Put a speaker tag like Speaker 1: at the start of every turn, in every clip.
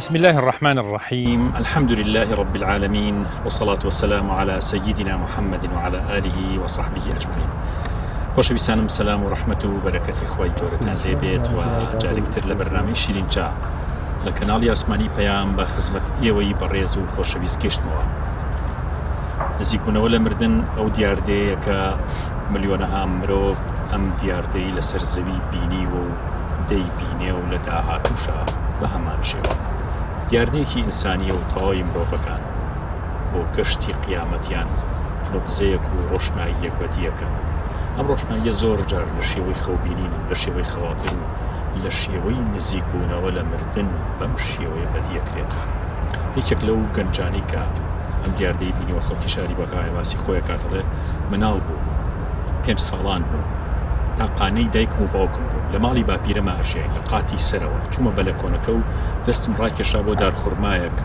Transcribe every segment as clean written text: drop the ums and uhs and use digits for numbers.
Speaker 1: بسم الله الرحمن الرحيم. الحمد لله رب العالمين، والصلاة والسلام على سيدنا محمد وعلى آله وصحبه أجمعين. خۆشەویستانم، سەلام و ڕەحمەت و بەرەکەتی خۆی گەورەتان لێبێت و جارێکتر لە بەرنامەی شیرین چا لە کەناڵی ئاسمانی پەیام بە خزمەت ئێوەی بەڕێز و خۆشەویست گەشتمەوە. نزیکبوونەوە لە مردن ئەو دیاردەیە کە ملیۆنەها مرۆڤ ئەم دیاردەی لەسەر زەوی بینی و دەیبینێ و لە داهاتووشە بە هەمان شێوە. دیاردەیەکی ئینسانیە و تەواوی مرۆڤەکان بۆ گەشتی قیامەتیان نوبزەیەک و ڕۆشنایی یەکبەتیەکە. ئەم ڕۆشناییە زۆر جار لە شێوەی خەوبینین و لە شێوەی خەواتر و لە شێوەی نزیکبوونەوە لە مردن بەم شێوەیە بەدیەکرێت. یەکێک لەو گەنجانی کە ئەم دیاردەی بینیوە خەڵکی شاری بەغای واسی خۆیە کاتەڵێ مناڵ بوو، 5 ساڵان بوو، تاقانەی دایکم و باوکم بوو، لە ماڵی باپیرەمە هەژیان لە قاتی سەرەوە چوومە بەلەکۆنەکە و دەستم ڕاکێشا بۆ دارخورمایەک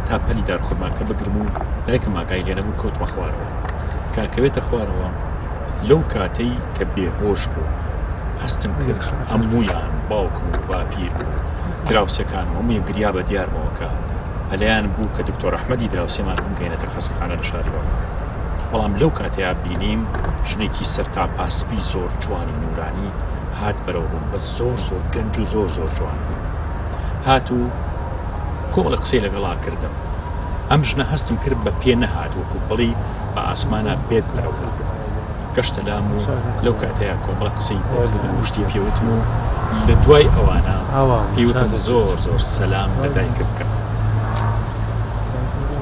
Speaker 1: تا پەلی دارخورماکە بگرم و دایکم ئاگای لێ نەبوو کەوتمە خوارەوە. کاکەوێتە خوارەوە لەو کاتەی کە بێهۆش بوو هەستم کرد هەموویان باوکم و باپیر و دراوسەکان هەمووی گریا بە دیارمەوەکە هەلەیان بوو کە دکتۆر ئەحمەدی دراوسێمان بگەینێتە خەستەخانە لە شاریەوە. بەڵام لەو کاتەیە بینیم ژنێکی سەرتا پاسپی زۆر جوانی نورانی هات بەرەو ڕوون بە زۆر گەنج و زۆر جوان بوو. هات و کۆڵە قسەی لەگەڵا کردم. ئەم ژنە هەستم کرد بە پێ نەهات وەکو بڵی بە ئاسمانە بێت بەرەوە. گەشتە لام و لەو کاتەیە کۆمەڵە قسەی بۆکردم و شتی پێوتم و لە دوای ئەوانە پێوتم زۆر سەلام لە دایکم بکەم.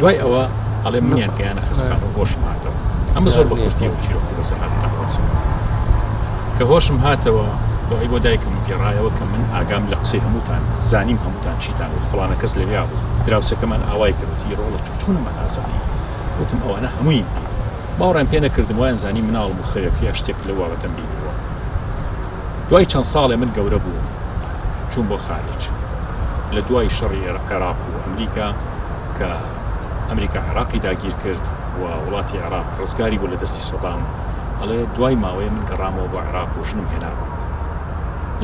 Speaker 1: دوای ئەوە ئەڵێ منیان گەیانە خەستەخانە و هۆشم هاتەوە. ئەمە زۆر بە کورتی و چیرۆکی بەسەر هاتم کە هۆشم هاتەوە بۆ ئەی بۆ دایکم گێڕایەوە کە من ئاگام لە قسەی هەمووتان زانیم هەمووتان چیتان و فڵانە کەس لەوێ بوو. دراوسەکەمان ئاوای کردوتی ڕۆڵە چوونەمە نازانی. وتم ئەوانە هەمووی باوەڕیان پێ نەکردم وایان زانی مناڵم و خەیەکی یا شتێک لەو بابەتەم بیدەوە. دوای چەند ساڵێ من گەورە بوو چوون بۆ خارج لە دوای شەڕی عێراق و ئەمریکا کە ئەمریکا عێراقی داگیر کرد و وڵاتی عێراق ڕزگاری بوو لە دەستی سەدام. ئەڵێ دوای ماوەیە من گەڕامەوە بۆ عێراق و ژنم هێناوە.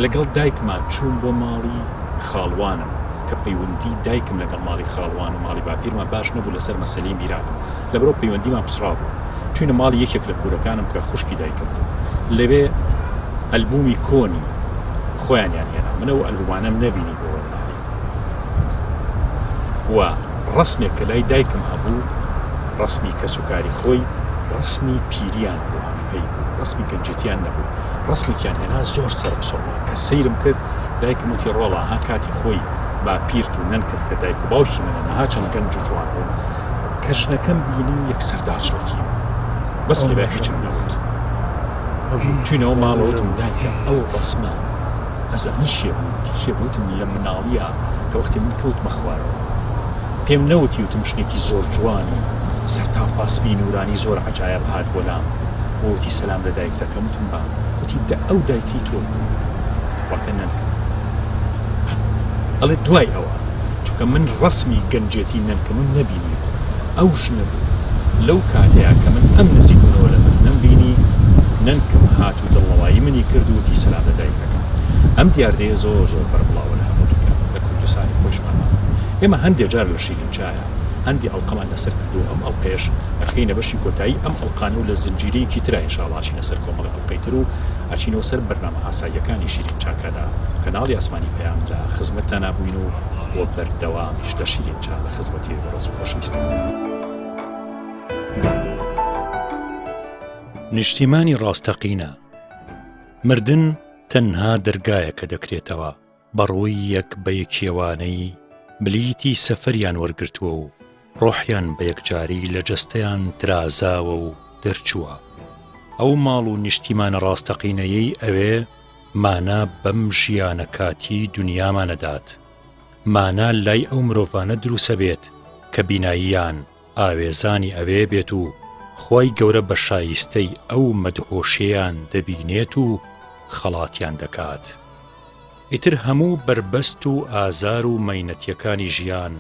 Speaker 1: لەگەڵ دایکمان چوون بۆ ماڵی خاڵوانم کە پەیوەندی دایکم لەگەڵ ماڵی خاڵوان و ماڵی باپیرمان باش نەبوو لەسەر مەسەلەی میرات. لەبەرەوە پەیوەندیمان پچڕا بوو. چوینە ماڵی یەکێک لە کوورەکانم کە خوشکی دایکم بوو. لەوێ ئەلبومی کۆنی خۆیانیان هێنا. منە و ئەلبومانەم نەبینی بۆ ماڵی. و ڕەسمێک کە لای دایکم هەبوو، ڕەسمی کەسوکاری خۆی، ڕەسمی پیریان بوو، ڕەسمی گەنجێتیان نەبوو. ڕەسمێکیان هێنا زۆر سەربسۆڵە کە سەیرم کرد. دایکم وتی ڕۆڵە ها کاتی خۆی باپیرت و نەنکرد کە دایک و باوکی منە نەها چەند گەنج و جوان بوو کە ژنەکەم بینی یەکسەر داچڵکی بەس لەبێ هیچم نەوت. چوینەوە ماڵەوەتم دایکە ئەو ڕەسمە ئەزانی شێبووتم لە مناڵیە کە وەختی من کەوتمە خوارەوە. پێم نەوتی وتم شتێکی زۆر جوانی سەرتا پاسپی نورانی زۆر عەجایب هات بۆ لام. وتی سەلام لە دایک دەکەم. وتم با. وتی ئەو دایکی تۆ بوو واتە نەنکە. ئەڵێ دوای ئەوە چونکە من ڕەسمی گەنجێتی نەنکەم نەبینی ئەو ژنە بوو. لەو کاتەیە کە من ئەم نزیکبوونەوە لە من نەمبینی نەنکم هات و دڵنەوایی منی کرد و وتی سەلام لە دایک دەکەم. ئەم دیاردەیە زۆر بەربڵاوە لە هەموو دنیا لە کوردستانی خۆشمانە. ئێمە هەندێک جار لە شیرین چایە هەندی ئەڵقەمان لەسەر کردو. ئەم ئەڵقەیەش ئەخینە بەشی کۆتایی ئەم ئەڵقانە و لە زنجیرەیەکی ترا ئینشاڵڵا ئەچینە سەر کۆمەڵە ئەڵقەی تر و ئەچینەوە سەر بەرنامە ئاساییەکانی شیرین چاکەدا. کەناڵی ئاسمانی پەیام لە خزمەتتان نابووین و بۆ بەردەوامیش لە شیرین چا لە خزمەتی بەڕێز و خۆشەویستان. نیشتیمانی ڕاستەقینە. مردن تەنها دەرگایەکە دەکرێتەوە بەڕووی یەک بە یەکێوانەی بلیتی سەفەریان وەرگرتووە و ڕۆحیان بە یەکجاری لە جەستەیان درازاوە و دەرچووە. ئەو ماڵ و نیشتیمانە ڕاستەقینەیەی ئەوێ مانا بەم ژیانە کاتی دنیامانەدات. مانا لای ئەو مرۆڤانە دروسە بێت کە بیناییان ئاوێزانی ئەوێ بێت و خۆی گەورە بە شایستەی ئەو مەدهۆشیان دەبینێت و خەڵاتیان دەکات. ئیتر هەموو بربەست و ئازار و مەینەتیەکانی ژیان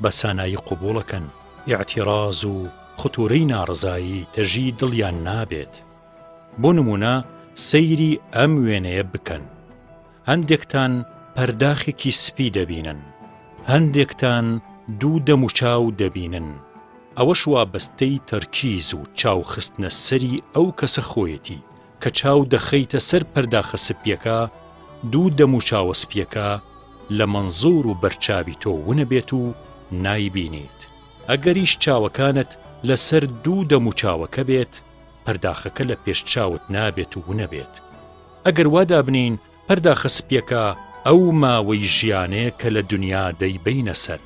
Speaker 1: بە سانایی قوبوڵەکەن. ئیعتیراز و خەتوورەی ناڕزایی تەژی دڵیان نابێت. بۆ نمونە سەیری ئەم وێنەیە بکەن. هەندێکتان پەرداخێکی سپی دەبینن، هەندێکتان دوو دەم و چاو دەبینن ئەوەش وا بەستەی تەرکیز و چاو خستنە سەری ئەو کەسە خۆیەتی کە چاو دەخەیتە سەر پەرداخە سپیەکە دوو دەم و چاوە سپیەکە لە مەنزوور و بەرچاوی تۆ ونەبێت و نایبینیت ئەگەریش چاوەکانت لەسەر دوو دەم و چاوەکە بێت پەرداخەکە لە پێش چاوت نابێت و ونەبێت ئەگەر وا دابنین پەرداخە سپیەکە ئەو ماوەی ژیانەیە کە لە دنیا دەیبەینە سەر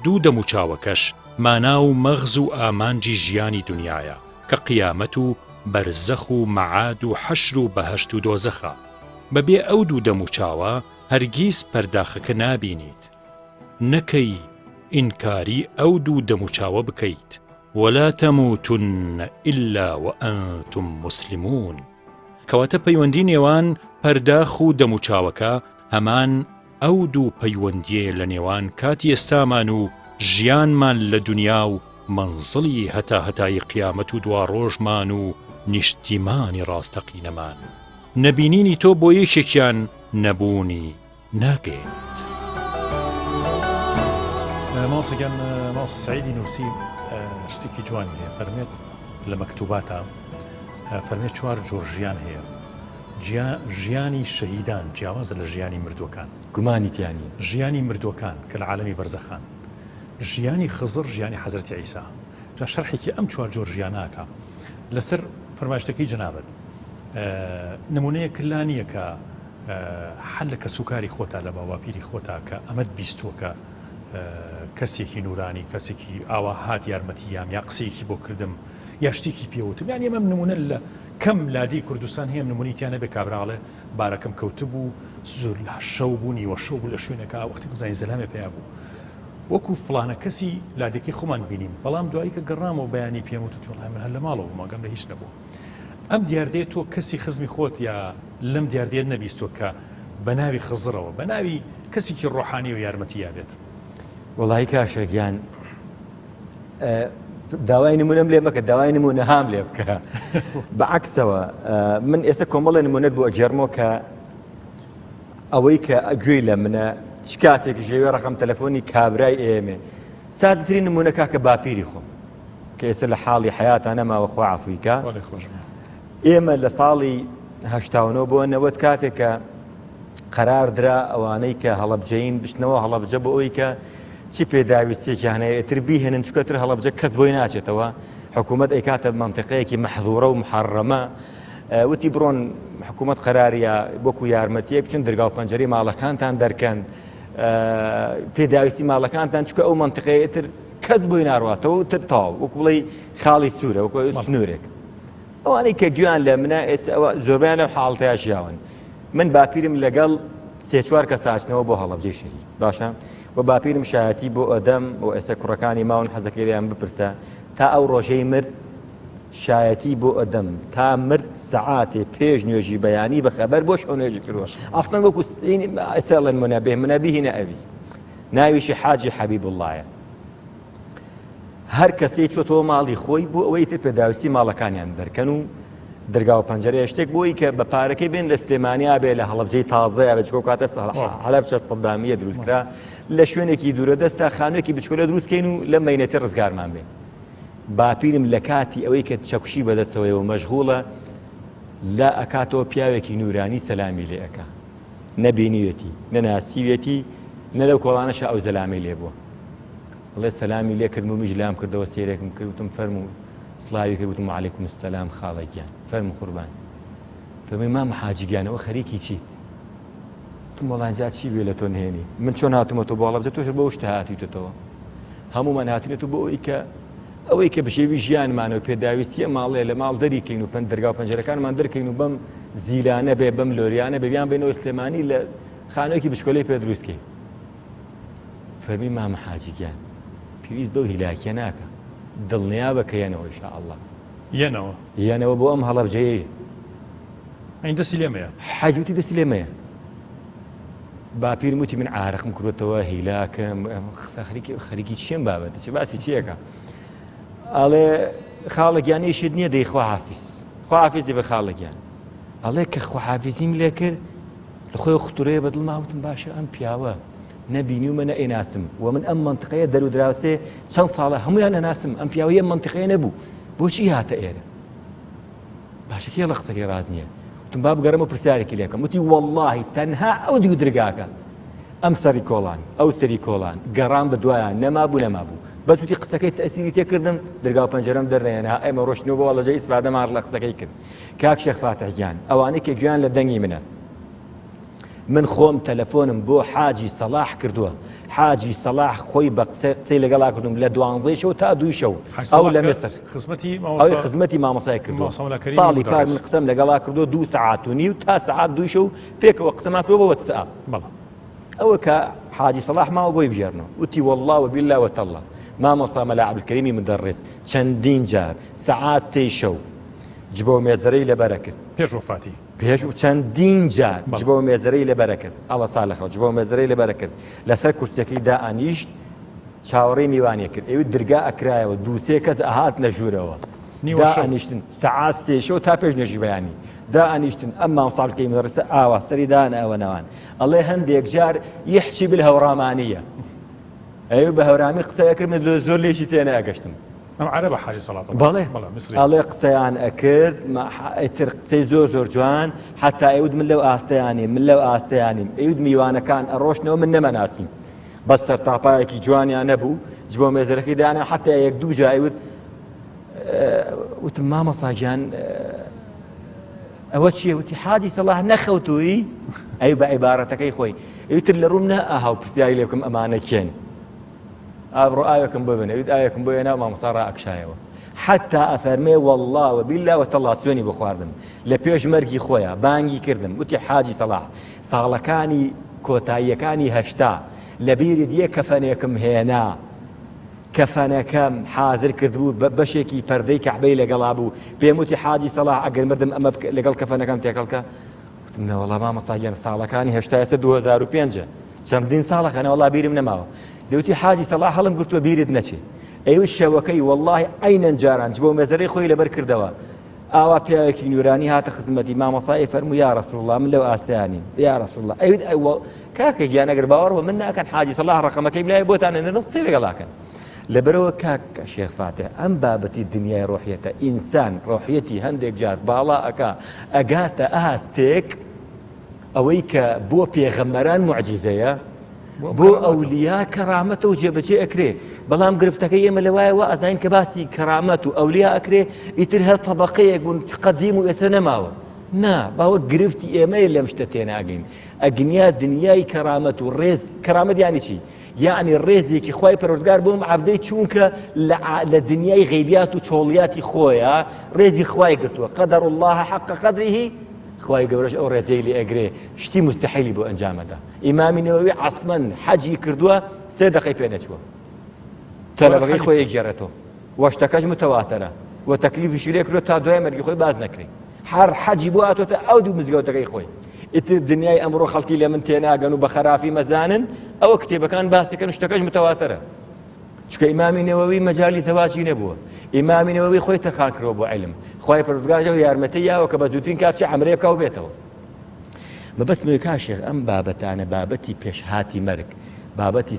Speaker 1: دوو دەم و چاوەکەش مانا و مەغز و ئامانجی ژیانی دنیاە کە قیامەت و بەرزەخ و مەعاد و حەشر و بەهەشت و دۆزەخە بەبێ ئەو دوو دەم و چاوە هەرگیز پەرداخەکە نابینیت نەکەی ئینکاری ئەو دوو دەم و چاوە بکەیت ولا تەموتن إلا وأنتم مسلمون کەواتە پەیوەندی نێوان پەرداخ و دەم و چاوەکە هەمان ئەو دوو پەیوەندیە لە نێوان کاتی ئێستامان و ژیانمان لە دنیا و مەنزڵی هەتای قیامەت و دوا ڕۆژمان و نیشتیمانی ڕاستەقینەمان نەبینینی تۆ بۆ یەکێکیان نەبوونی ناگەێنێت. ماوەسەگەن ماوەسە سەعیدی نووسی شتێکی جوانی هەیە فەرمێت لە مەکتوباتە فەرمێت 4 جۆر ژیان هەیە ژیانی شەهیدان جیاوازە لە ژیانی مردووەکان
Speaker 2: گومانیتیانی
Speaker 1: ژیانی مردووەکان کە لە عالەمی بەرزەخان ژیانی خزر ژیانی حەزرەتی عیسا جا شەرحێکی ئەم 4 جۆر ژیاناکە لەسەر فەرمایشتەکەی جەنابەت نمونەیە کلانیە کە حل کە سوکاری خۆتا لە باواپیری خۆتا کە ئەمەد بیستووە کە کەسێکی نورانی کەسێکی ئاوا هات یارمەتیام یا قسەیەکی بۆ کردم یا شتێکی پێوتم یان ئێمە نمونە لە کەم لادی کوردستان هەیە نمونیتیانە بێ کابراڵێ بارەکەم کەوتبوو زۆر لە شەو بوو نیوە شەو بوو لە شوێنەکە وەختی بزانین زەلامێ پێیا بوو وەکو فڵانە کەسی لادێکی خۆمان بینیم بەڵام دوایی کە گەڕامەوە بەیانی پێم وت وڵای من هەر لە ماڵەوە ماگەم لە هیچ نەبوو ئەم دیاردەیە تۆ کەسی خزمی خۆت یا لەم دیاردەیە نەبیستوە کە بە ناوی خزرەوە بە ناوی کەسێکی ڕۆحانی و یارمەتی یابێت
Speaker 2: وڵی کاشێکیان داوای نمونەم لێ مەکە داوای نمونە هام لێ بکە بەعکسەوە من ئێستا کۆمەڵە نمونەت بۆ ئەگەرمەوە کە ئەوەی کە ئەگوێی لە منە چ کاتێکی ژێوێ ڕقم تەلەفۆنی کابرای ئێمێ سادەترین نمونە کاکە باپیری خۆم کە ئێستا لە حاڵی حیاتانە ماوە خوا عەفویکە ئێمە لە ساڵی 89 بۆ 90 کاتێک کە قەرار درا ئەوانەی کە هەڵەبجەین بشنەوە هەڵەبجە بۆ ئەوی کە چی پێداویستێکیان هەیە ئیتر بیهێنن چکەتر هەڵەبجە کەس بۆی ناچێتەوە حکوومەت ئەیکاتە مەنتیقەیەکی مەحظوورە و محەڕەمە وتی بڕۆن حکوومەت قەراریە بۆکو یارمەتیەک بچن دەرگا و پەنجەرەی ماڵەکانتان دەرکەن پێداویستی ماڵەکانتان چکە ئەو مەنتیقەیە ئیتر کەس بۆی ناڕواتەوە تر تاو وەکو بڵێ خاڵی سوورە وەکو سنوورێک ئەوانەی کە گویان لە منە ئێستا زۆربیان لەو حاڵەتەیە ژیاون من باپیرم لەگەڵ 3-4 کەس ئاچنەوە بۆ هەڵەبجەی شەهید باشە و باپیرم شایەتی بۆ ئەدەم و ئێستا کوڕەکانی ماون حەزەکەیان بپرسە تا ئەو ڕۆژەی مرد شایەتی بۆ ئەدەم تا مرد سەعاتێ پێش نوێژی بەیانی بەخەبەر بۆش ئەو نوێژی کردووە ئەفڵەن وەکو ئێسەڵەن منەبێ نەئەویست ناویشی حاجی حەبیب وڵایە هەر کەسەی چۆتەوە ماڵی خۆی بۆ ئەوەی تر پێداویستی ماڵەکانیان دەرکەن و دەرگا و پەنجەرەیە شتێک بۆی کە بە پارەکەی بێن لە سلێمانیا بێ لە هەڵەبجەی تازەیە بە چکۆ کاتە هەڵەبجە سەدامیە دروستکرا لە شوێنێکی دوورە دەستا خانوویەکی بچکۆلە دروستکەین و لە مەینەتی ڕزگارمان بێ باپیرم لە کاتی ئەوەی کە چەکوشی بەدەستەوەیەوە مەشغوڵە لە ئەکاتەوە پیاوێکی نورانی سەلامی لێ ئەکا نەبینیوێتی نەناسیوێتی نە لەو کۆڵانەشە ئەو زەلامی لێ بووە بڵێ سەلامی لێ کردم و میش لام کردەوە سێرێکم کردوتم فەرموو سڵاوی کردوتم عەلەیکوم السەلام خاڵێکیان فەرموو قوربان فەرمووی مام حاجیگیانەوە خەریکی چیت تم وەڵانجا چی بێ لە تۆ نهێنی من چۆن هاتوومەتەوە بۆ هەڵەبجە تۆش بۆ شتە هاتوویتەوە هەموومان هاتوونێت و بۆ ئەوەی کە بەشێوی ژیانمانەوە پێداویستیە ماڵێ لە ماڵ دەریکەین و دەرگا و پەنجەرەکانمان دەرکەین و بەم زیلانە بێ بەم لۆریانە بێ بیان بێنەوە سلێمانی لە خانوویەکی بچکۆلەی پێ دروستکەین فەرمی مامە حاجیگیان پێویست بەو هیلاکیە ناکە دڵنیا بکەیەنەوە ئینشاءالله یەنەوە بۆ ئەم هەڵەبجەیە
Speaker 1: ئەین دەستی لێمەیە
Speaker 2: حاجوتی دەستی لێمەیە باپیرم وتی من عارقم کردوتەوە هیلاکەم خەریکی چێم بابەتە چی باسی چیەکە ئەڵێ خاڵەگیانیشت نییە دەی خواحافیزی بە خاڵەگیان ئەڵێ کە خواحافیزیم لێ کرد لە خۆی خوتورەیە بەدڵ ماوتم باشە ئەم پیاوە نەبینی و منە ئێناسم و من ئەم منطقەیە دەرو دراوسێ چەند ساڵە هەمویان نەناسم ئەم پیاوەیە منطقەیە نەبوو بۆچی هاتە ئێرە باشەکێ لە قسەکەی ڕاز نییە وتم با بگەڕێمە پرسیارێکی لێکم وتی وەڵڵاهی تەنها ئەو دیو درگاکە ئەم سەری کۆڵان ئەو سەری کۆڵان گەڕان بە دوایان نەمابوو بەس وتی قسەکەی تەسیری تێکردم دەرگا و پەنجەرەم دەرنێنا ئێمە ڕۆشتنەوە بۆ وەڵەجە ئیسفادەمان لە قسەکەی کرد کاک شێخ فاتح گیان ئەوانەی کە گویان لە دەنگی منە من خۆم تەلەفۆنم بۆ حاجی سەلاح کردووە حاجی سەلاح خۆی بە قسەی لەگەڵا کردم لە 12 شەو تا 2 شەو ئەو لە مصر ئەوی خزمەتی مامۆسای کردووە ساڵی پار من قسەم لەگەڵا کردو 2 ساعات و نیو تا ساعات 2 شەو پێکەوە قسەمان کردووە بۆ ساعات ئەوە کە حاجی سەلاح ماوە بۆی بژێرنەوە وتی وەڵڵا وەبیللا وەتەڵڵا مامۆسا مەلا عەبدولکەریمی مدەڕس چەندین جار سەعات 3 شەو جبە و مێزەرەی لەبەرە کرد
Speaker 1: پێش وفاتی
Speaker 2: پێش و چەندین جار جبە و مێزەرەی لەبەرە کرد ئەڵە ساڵەخەوە جبە و مێزەرەی لەبەرە کرد لەسەر کورسەکەی دائانیشت چاوەڕێی میوانێ کرد ئەوی درگا ئەکرایەوە 2-3 کەس ئەهات نەژوورەوە دائانیشتن سەعات 3 شەو تا پێش نوێژی بەیانی دائانیشتن ئەم مامۆساکەی مدەڕسە ئاوا سەری دانە ئەوە نەوان ئەڵێ هەندێک جار یحچی بالهەوڕامانیە ئەوی بە هەورامی قسەیە کرد من زۆر لێشی تێ نەگەشتم
Speaker 1: ئەم عەرەبە حاجی سەڵات
Speaker 2: بەڵێ ئەڵێ قسەیان ئەکرد ئیتر قسەی زۆر جوان حتا ئەیود من لەو ئاستەیانیم من لەو ئاستەیانیم ئەیود میوانەکان ئەڕۆشتنەوە من نەمەناسیم بەس سەرتاپایەکی جوانیان نەبوو جبۆ مێزەرەکەی دانا حتا 1-2 جا ئەیود وتم مامۆسا گیان ئەوە چییە وتی حاجی سەلاح نەخەوتووی ئەی بە عیبارەتەکەی خۆی ئەوتر لە ڕووم نە ئاهاو پرسیاری لێ بکەم ئەمانە کێن ئابڕۆ ئاوێکم بۆ بنێ ئاوێکم بۆ هێنا مامۆستا ڕائەکشایەوە حتا ئەفەرمێ وەڵڵا وەبیللا وەتەڵڵا سوێنی بۆ خواردم لە پێش مەرگی خۆیە بانگی کردم وتی حاجی سەلاح ساڵەکانی کۆتاییەکانی هەشتا لەبیری دیە کەفەنێکم هێنا کەفەنەکەم حازر کردبوو بەشێکی پەردەی کەعبەی لەگەڵا بوو پێم وتی حاجی سەلاح ئەگەر مردم ئەمە لەگەڵ کەفەنەکەم تێکەڵکە وتم نەوەڵڵا مامۆستا گیان ساڵەکانی هەشتا ئێستا 2005 چەندین ساڵەکەنە وەڵڵا بیرم نەماوە دەوتی حاجی سەلاح هەڵم گرتووە بیرت نەچێ ئەوی شەوەکەی وەڵڵاهی عەینەن جاران بۆ مێزەرەی خۆی لەبەر کردەوە ئاوا پیاوێکی نورانی هاتە خزمەتی مامۆسای فەرموو یا ڕەسوڵ الله من لەو ئاستەیانیم یا ڕەسوڵ الله ئەوید کاکە گیان ئەگەر باوەڕ بە من ناکەن حاجی سەلاح ڕەقەمەکەی بلای بۆتان ئەنێرم قسەی لەگەڵاکەن لەبەرەوە کاک شێخ فاتح ئەم بابەتی دنیای ڕۆحیەتە ئینسان ڕۆحیەتی هەندێک جار باڵا ئەگاتە ئاستێک ئەوەی کە بۆ پێغەمبەران موعجیزەیە بۆ ئەولیا کەرامەتە و جێبەجێ ئەکرێ بەڵام گرفتەکەی ئێمە لەوایەوە ئەزانین کە باسی کەرامەت و ئەولیا ئەکرێ ئیتر هەر تەبەقەیەک بوون قەدیم و ئێستا نەماوە نا باوە گرفتی ئێمەیە لەم شتە تێناگەین ئەگنیا دنیای کەرامەت و ڕێز کەرامەت یانی چی یعنی ڕێزێکی خوای پەروەردگار بۆم عەبدەی چونکە لە دنیای غەیبیات و چۆڵیاتی خۆیە ڕێزی خوای گرتووە قەدەر الله حەق قەدریه خوای گەورەش ئەو ڕێزەی لێ ئەگرێ شتی مستحیلی بۆ ئەنجامەدا ئیمامی نەوەوی عەسڵەن حەجی کردووە 3 دقەی پێ نەچووە تەلەبەکەی خۆی گێڕێتەوە وەشتەکەش متەواتەرە و تەکلیفیشی لێ کردووە تا دوای مەرگی خۆی باز نەکرێ هەر حەجی بۆ هاتوۆتە ئەو دوو مزگەوتەکەی خۆی ئیتر دنیای ئەمڕۆ خەڵکی لە من تێناگەن و بە خەرافی مەزانن ئەوە کتێبەکان باسیکەن شتەکەش متەواتەرە چکە ئیمامی نەوەوی مەجالی زەواجی نەبووە ئیمامی نەوەوی خۆی تەرخان کردەوە بۆ عیلم خوای پەروەردگار یارمەتی یاوە کە بە زووترین کات چی عەمرێ بکاو بێتەوە مەبەستمەوەی کاشێخ ئەم بابەتانە بابەتی پێشهاتی مەرگ بابەتی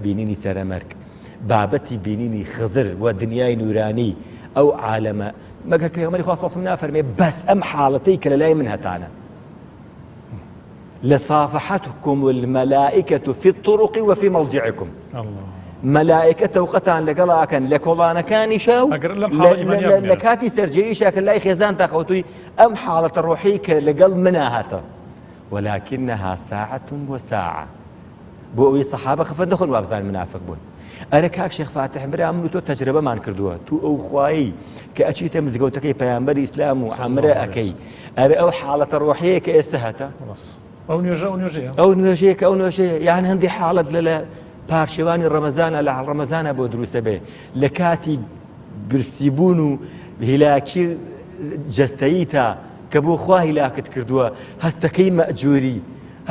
Speaker 2: بینینی سەرەمەرگ بابەتی بینینی خزر و دنیای نورانی ئەو عالەمە مەگەر پێغەمبەری خوا سەڵسم نافەرمێ بەس ئەم حاڵەتەی کە لەلای من هەتانە لصافحتكم الملائكة في الطرق وفي ملجعكم ملائكة توقتان لقلاكن لكولانكاني شاو لكاتي سرجي شاكل لا خزان تاخوتي أم حالة الروحيك لقل مناهاته ولكنها ساعة وساعة بوئي صحابة خفن دخل وابزان منافق بون أنا كاك شيخ فاتح مرا أمنو تو تجربة ما نكردوها تو أو خواهي كأشي تمزقوتكي بيانبري إسلام وعمرا أكي أنا أو حالة الروحية كإستهتا
Speaker 1: أو نوێژەیە
Speaker 2: يعني هەندی حاڵەت لە پارشێوانی ڕەمەزانە لە ڕەمەزانە بۆ دروستە بێ لە کاتی برسیبوون و هیلاکی جەستەیی تا کە بۆ خوا هیلاکت کردووە هەستەکەی مەئجووری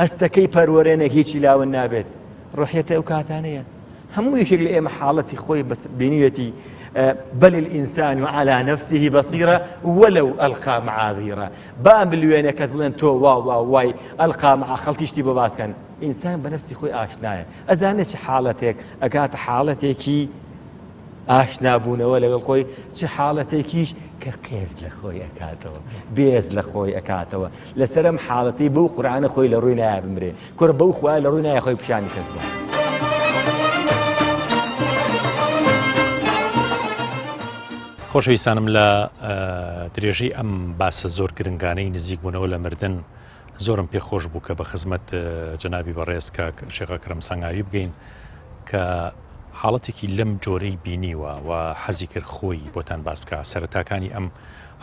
Speaker 2: هەستەکەی پەروەرێنێک هیچی لاون نابێت ڕۆحیەتە ئەو کاتانەیە هەموو یەکێک لە ئێمە حاڵەتی خۆی بینیوێتی بل الإنسان على نفسه بصيرة ولو ألقى معاذيره بام بلوينة كتبلن تو واي ألقى مع خلقيشتي بباس كان إنسان بنفسي خوي آشناية أزانش حالتك أكات حالتك ئاشنا بوونەوە لەگەڵ خۆی چه حاڵەتێکیش کە قێز لە خۆی ئەکاتەوە بێز لە خۆی ئەکاتەوە لەسەرم حاڵەتی بەو قورئانە خۆی لە ڕووی نایە بمرێ کورە بەو خوای لە ڕووی نایە خۆی پیشانی کەس بە
Speaker 1: خۆشەویستانم لە درێژەی ئەم باسە زۆر گرنگانەی نزیک بوونەوە لە مردن زۆرم پێخۆش بوو کە بە خزمەت جەنابی بەڕێز کە شێخ ئەکرەم سەنگاوی بگەین کە حاڵەتێکی لەم جۆرەی بینیوە و حەزی کرد خۆی بۆتان باس بکە سەرەتاکانی ئەم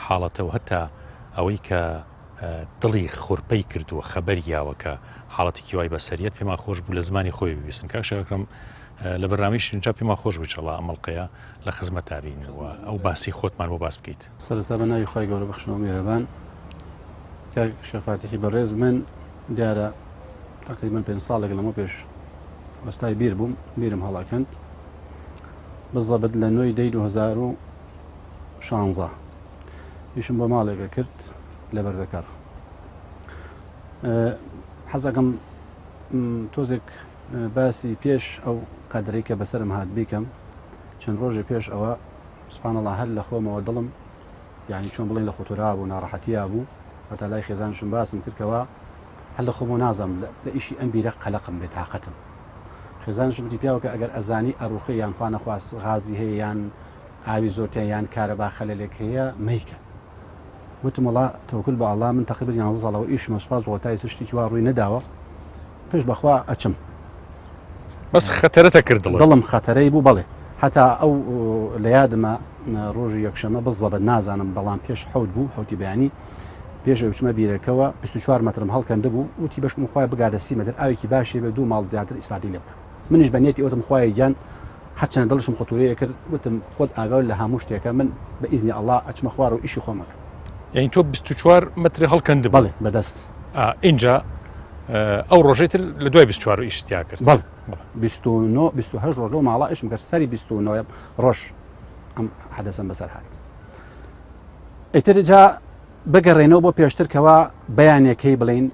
Speaker 1: حاڵەتەوە هەتا ئەوەی کە دڵی خۆرپەی کردووە خەبەریاوە کە حاڵەتێکی وای بەسەریەت پێما خۆش بوو لە زمانی خۆی ببیستن کاک شێخ ئەکرەم لە بەرنامەیش اینجا پێما خۆش بوو ئینشەڵڵا ئەمەڵقەیە لە خزمەتتا بینەوە ئەو باسی خۆتمان بۆ باس بکەیت
Speaker 3: سەرەتا بە ناوی خی گەورە بەخشنەوە میهرەبان کاک شێخ فاتحی بەڕێز من دیارە تقریباً 5 ساڵێک لەمە پێش وەستای بیر بووم بیرم هەڵاکەند بزەبت لە نوێی دەی 2016 هیچم بە ماڵێکە کرد لە بەردەکار حەزەکەم تۆزێک باسی پێش ئەو قەدرەی کە بەسەرم هات بیکەم چەند ڕۆژێ پێش ئەوە سوبحانەڵڵا هەر لە خۆمەوە دڵم یعنی چۆن بڵێن لە خۆتورا بوو ناڕەحەتیا بوو هەتا لای خێزانشم باسم کردکەوە هەر لە خۆمەوە نازانم لە ئیشی ئەم بیرە قەلەقم بێت تاقەتم خێزانشم وتی پیاوە کە ئەگەر ئەزانی ئەڕوخی یان خوا نەخواست غازی هەیە یان ئاوی زۆرتیان یان کارەبا خەلەلێک هەیە مەیکە وتم وڵا تەوکل بە ئەڵڵا من تقریباً 11 ساڵەوە ئیشمە سوپاس بۆ تای شتێکی وا ڕووی نەداوە پێش بەخوا ئەچم
Speaker 1: بەس خەتەرەتە کرد
Speaker 3: دڵم خەتەرەی بوو بەڵێ هەتا ئەو لە یادمە ڕۆژی یەکشەمە بزەبەت نازانم بەڵام پێش حەوت بوو حەوتی بەیانی پێش بچمە بیرەکەەوە 24 مەترم هەڵکەندە بوو وتی بەشم خخوای بگادە 30 مەتر ئاوێکی باشێ بە 2 ماڵ زیاتر ئیسفادی لێ بکە منیش بەنیەتی ئەوتم خوای گیان حەچەنە دڵشم خۆتورەیە کرد وتم خۆت ئاگاو لە هەموو شتێکە من بە ئیزنی ئەڵڵا ئەچمە خوار و ئیشی خۆمەکە
Speaker 1: یعنی تۆ 24 مەتر هەڵکەند
Speaker 3: بەڵێ بەدەست
Speaker 1: اینجا ئەو ڕۆژێتر لە دوای 24 ئیشتیا کرد
Speaker 3: بەڵێ 28 ڕۆژ لەو ماڵا ئیشم کرد سەری 29 ڕۆژ ئەم حەدەسم بەسەر هات ئیتر جا بگەڕێنەوە بۆ پێشترکەوە بەیانێکەی بڵین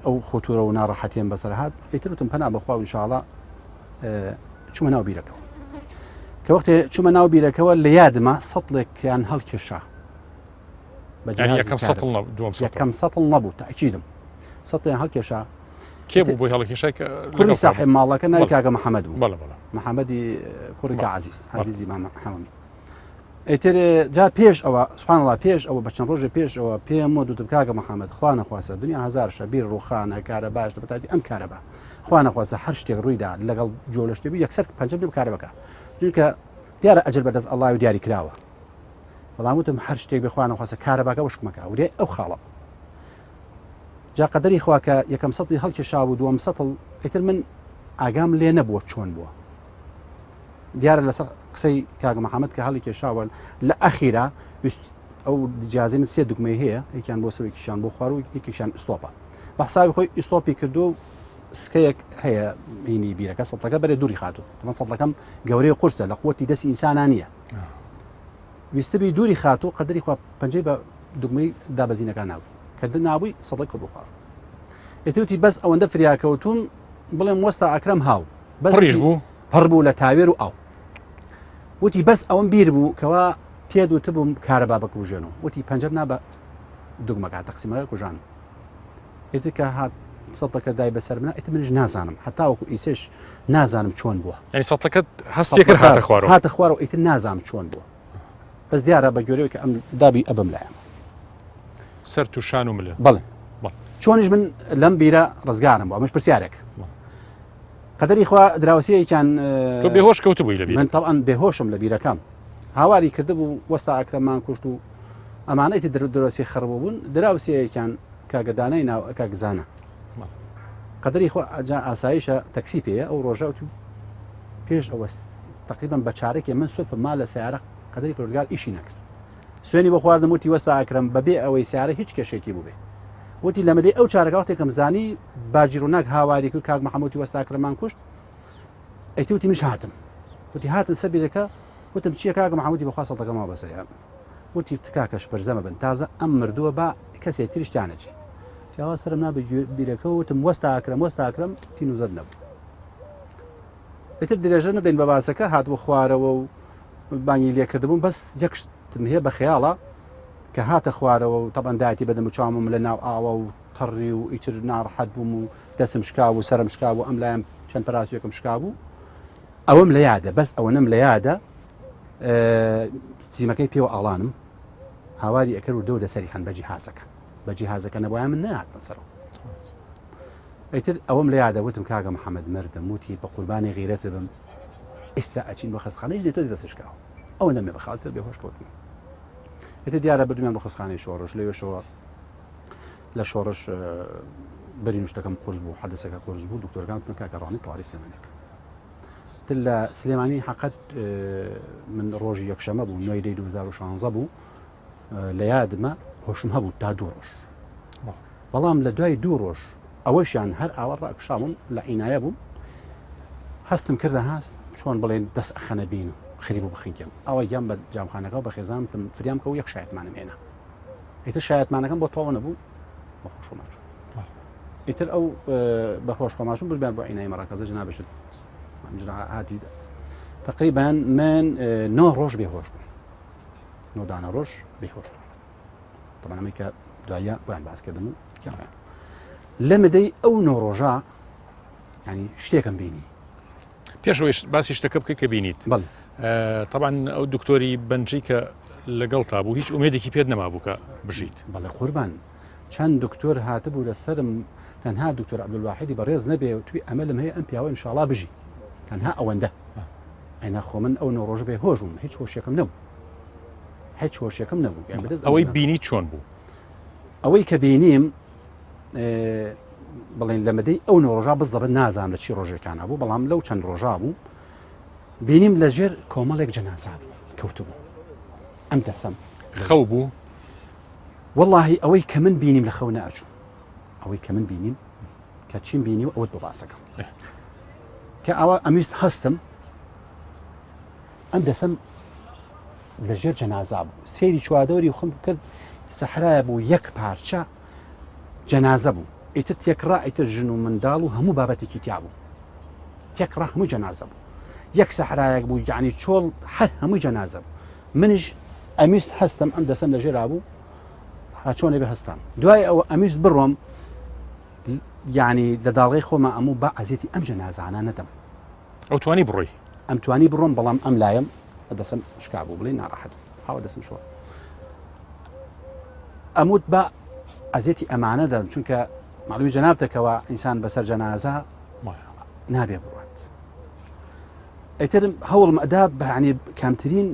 Speaker 3: ئەو خۆتورە و ناڕەحەتیان بەسەر هات ئیترتم پەنا بەخوا و ئینشاڵڵا چوومە ناو بیرەکەەوە کە وەختێ چوومە ناو بیرەکەەوە لە یادمە سەڵێکیان هەڵکێشا یەکەم سەڵ نەبوو تاکیدم سەڵیان هەڵکێشا
Speaker 1: کێ بوو بۆی هەڵکێشای
Speaker 3: کوڕی ساحب ماڵەکە ناوی کاگە محەممەد بوو محەممەدی کوڕی عزیزی محەمەمی ئیتر جا پێش ئەوە سوبحانەڵڵا پێش ئەوە بە چەند ڕۆژێ پێش ئەوە پێم وە دووتم کاگە محەممەد خوا نەخواسە دنیا هزار شەبیر ڕوخانە کارە باش بەتاتی ئەم کارە بە خوا نەخواسە هەر شتێک ڕوویدا لەگەڵ جۆلەشتێبی یەکسەر پەنجەم لێ کارە بکە چونکە دیارە ئەجر بەدەست ئەڵڵا و دیاری کراوە بەڵام وتم هەر شتێک بخوا نەخواسە کارە باکە وشکمەکە ورێ ئەو خاڵە جا قەدەری خوا کە یەکەم سەڵی هەڵکێشا بوو دووەم سەڵ ئیتر من ئاگام لێ نەبووە چۆن بووە دیارە لەسەر قسەی کاگە محەممەد کە هەڵی کێشاوە لە ئەخیرا ئەو جیازی من 3 دوگمەی هەیە یەکیان بۆ سەرێکیشان بۆ خوار و یەکیشان ئستۆپە بە حسابی خۆی ئستۆپی کردو و سکەیەک هەیە بینی بیرەکە سەڵەکە بەرێ دووری خاتوو من سەڵەکەم گەورەی قورسە لە قوتی دەستی ئینسانان نییە ویستبی دووری خاتوو قەدەری خوا پەنجەی بە دوگمەی دابەزینەکان نابوو کە نابووی سەڵی کە بخوار ئێتوتی بەس ئەوەندە فریاکەوتون بڵێم وەستا ئەکرەم هاو
Speaker 1: بەڕیش بوو
Speaker 3: پڕ بوو لە تاوێر و ئەو وتی بەس ئەوم بیر بوو کەوا تێدوتە بووم کارەبا بکوژێنەوە وتی پەنجەم نابە دوگمەکە تەقسیمەکە کوژان ئێتر کە هات سەڵەکە دای بەسەر منە ئێتر منیش نازانم هەتا وەکو ئیسێش نازانم چۆن بووە
Speaker 1: یعنی سەڵەکەت هەستی کرد هاتە
Speaker 3: خوارەوە ئیتر نازانم چۆن بووە بەس دیارە بە گوێرەوەی کە ئەم دابی ئەبم لایەن
Speaker 1: سەر تووشان و ملە
Speaker 3: بەڵێ چۆنیش من لەم بیرە ڕزگارم بوو ئەمەش پرسیارێک قەدەری خوا دراوسەیەکیان
Speaker 1: تۆ بێهۆش کەوت بووی لە بیر
Speaker 3: من طبعاً بێهۆشم لە بیرەکەم هاواری کرده بوو وەستا ئاکرەمان کوشت و ئەمانەیەتی دراوسی خڕبوو بوون دراوسەیەکیان کاگەدانەی ناو کاگزانە قەدەری خوا ئاساییشە تەکسی پێیە ئەو ڕۆژە پێش ئەوە تقریباً بە چارێکی من سوفم ما لە سیارە قەدەری پروردگار ئیشی نەکرد سوێنی بە خواردم وتی وەستا ئاکرەم بەبێ ئەوەی سیارە هیچ کێشێکی بوو بێ وتی لەمەدەی ئەو چارەکە وەختێکم زانی باجیرۆناک هاواری کرد کاک محەممەدی وەستا ئاکرەمان کوشت ئەیتوتی مش هاتم وتی هاتن سەبیرەکە وتم چییە کاکە محەممەدی بەخوا سەڵەکەمەوە بەسەریان وتی کاکەش بەرزەمە بن تازە ئەم مردووە با کەسێک تریشتیانەچی جاوا سرم نابێ بیرەکە وتم وەستاکرم تین و زەد نەبوو ئێتر درێژە نەدەین بە باسەکە هاتووە خوارەوە و بانگی لێکردبووم بەس یەکشتم هەیە بە خەیاڵە کە هاتە خوارەوە و تەبەندایەتی بەدەم و چاومم لە ناو ئاوە و تەڕی و ئیتر ناڕەحەت بووم و دەسم شکا و سەرم شکا و ئەم لایەن چەند پەراسیەکەم شکا بوو ئەوەم لە یادە بەس ئەوە نەم لە یادە سیمەکەی پێوە ئاڵانم هاواری ئەکرد و دەو دەسەری خەن بەجی هازەکە بەجی هازەکە نەبووە من نهاتمە سەرەوە ئیتر ئەوەم لە یادە وتم کاگە محەممەد مردم وتی بە قوربانی غیرەتە بم ئێستا ئەچین بە خستخانەی دێتۆ دەسشکاوە ئەو نەمێ بەخاتر بێهۆش کۆتم ئێتر دیارە بردومیان بە خستخانەی شۆڕش لەوێشەوە لە شۆڕش بەری نوشتەکەم قورس بوو حەدەسەکە قورس بوو دکتۆرەکان کاکە ڕوانی تەواوی سلێمانێک تر لە سلێمانی حەقەت من ڕۆژی یەکشەمە بوو 9 2016 بوو لە یادمە هۆشم هەبوو تا 2 ڕۆژ بەڵام لە دوای 2 ڕۆژ ئەوەشیان هەر ئاوە ڕاکشامم لە عینایە بووم هەستم کردە هاست چۆن بڵێن دەست ئەخەنە بین و خەریب و بخینکەم ئەوە گیان بە جامخانەکە بە خێزانتم فریام کە و یەک شایەتمانم هێنا ئیتر شایەتمانەکەم بۆ تەواو نەبوو بە خۆشخۆماچوو ئیتر ئەو بە خۆشخۆماچوون بردیان بۆ عینای مەڕاکەزە جنابشت هاتی تقریبا من 9 ڕۆژ بێهۆش بووم 9 دانە ڕۆژ بێهۆش طبعا ئەمەی کە دوایە بۆیان باسکردم و لە مدەی ئەو 9 ڕۆژە ینی شتێکم بینی
Speaker 1: پێشەوەی باسی شتەکە بکەی کە بینیت طبعا ئەو دکتۆری بەنجی کە لەگەڵ تا بوو هیچ ئومێدێکی پێت نەما بوو کە بژیت
Speaker 3: بەڵێ قوربان چەند دکتۆر هاتبوو لە سرم تەنها دکتۆر عەبدولواحیدی بەڕێز نەبێ و توی ئەمەلم هەیە ئەم پیاوە ئینشاڵڵا بژی تەنها ئەوەندە ئەینا خۆ من ئەو 9 ڕۆژ بێهۆش بووم هیچ هۆشیەکەم نەبوو هیچ هۆشیەکەم نەبوو
Speaker 1: ئەوەی بینی چۆن بوو
Speaker 3: ئەوەی کە بینیم بڵێن لە مەدەی ئەو 9 ڕۆژە بزەبە نازانم لە چی ڕۆژێکانە بوو بەڵام لەو چەند ڕۆژە بوو بینیم لە ژێر کۆمەڵێک جەنازا کەوتبوو ئەم دەسەم
Speaker 1: خەو بوو
Speaker 3: واللهی ئەوەی کە من بینیم لە خەو ناچوو ئەوەی کە من بینیم کە چیم بینی و ئەوت بە باسەکەم کە ئەوە ئەمیست هەستم ئەم دەسەم لە ژێر جەنازا بوو سێری چوادۆری خۆم کرد سەحرایە بوو یەک پارچە جەنازە بوو ئیتر تێکڕا ئیتر ژن و منداڵ و هەموو بابەتێکی تیا بوو تێکڕا هەموو جەنازە بوو یەک سەحرایەک بوو یعنی چۆڵ هەر هەمووی جەنازە بوو منش ئەمیست هەستم ئەم دەسەم لە ژێرا بوو چۆنێ بە هەستان دوای ئەوە ئەمیست بڕۆم یعنی لە داڵغی خۆمە ئەموو بە ئەزیێتی ئەم جەنازانە نەدەم
Speaker 1: ئەو توانی بڕۆی
Speaker 3: ئەم توانی بڕۆم بەڵام ئەم لایم دەسم شکا بوو بڵێ ناڕەحەت هاوە دەسم شۆ ئەموت بە ئەزیێتی ئەمانەدا چونکە معلومی جەنابتەکەوە ئینسان بەسەر جەنازە نابێ بڕات ئەیترم هەوڵم ئەدا بەعنی کامترین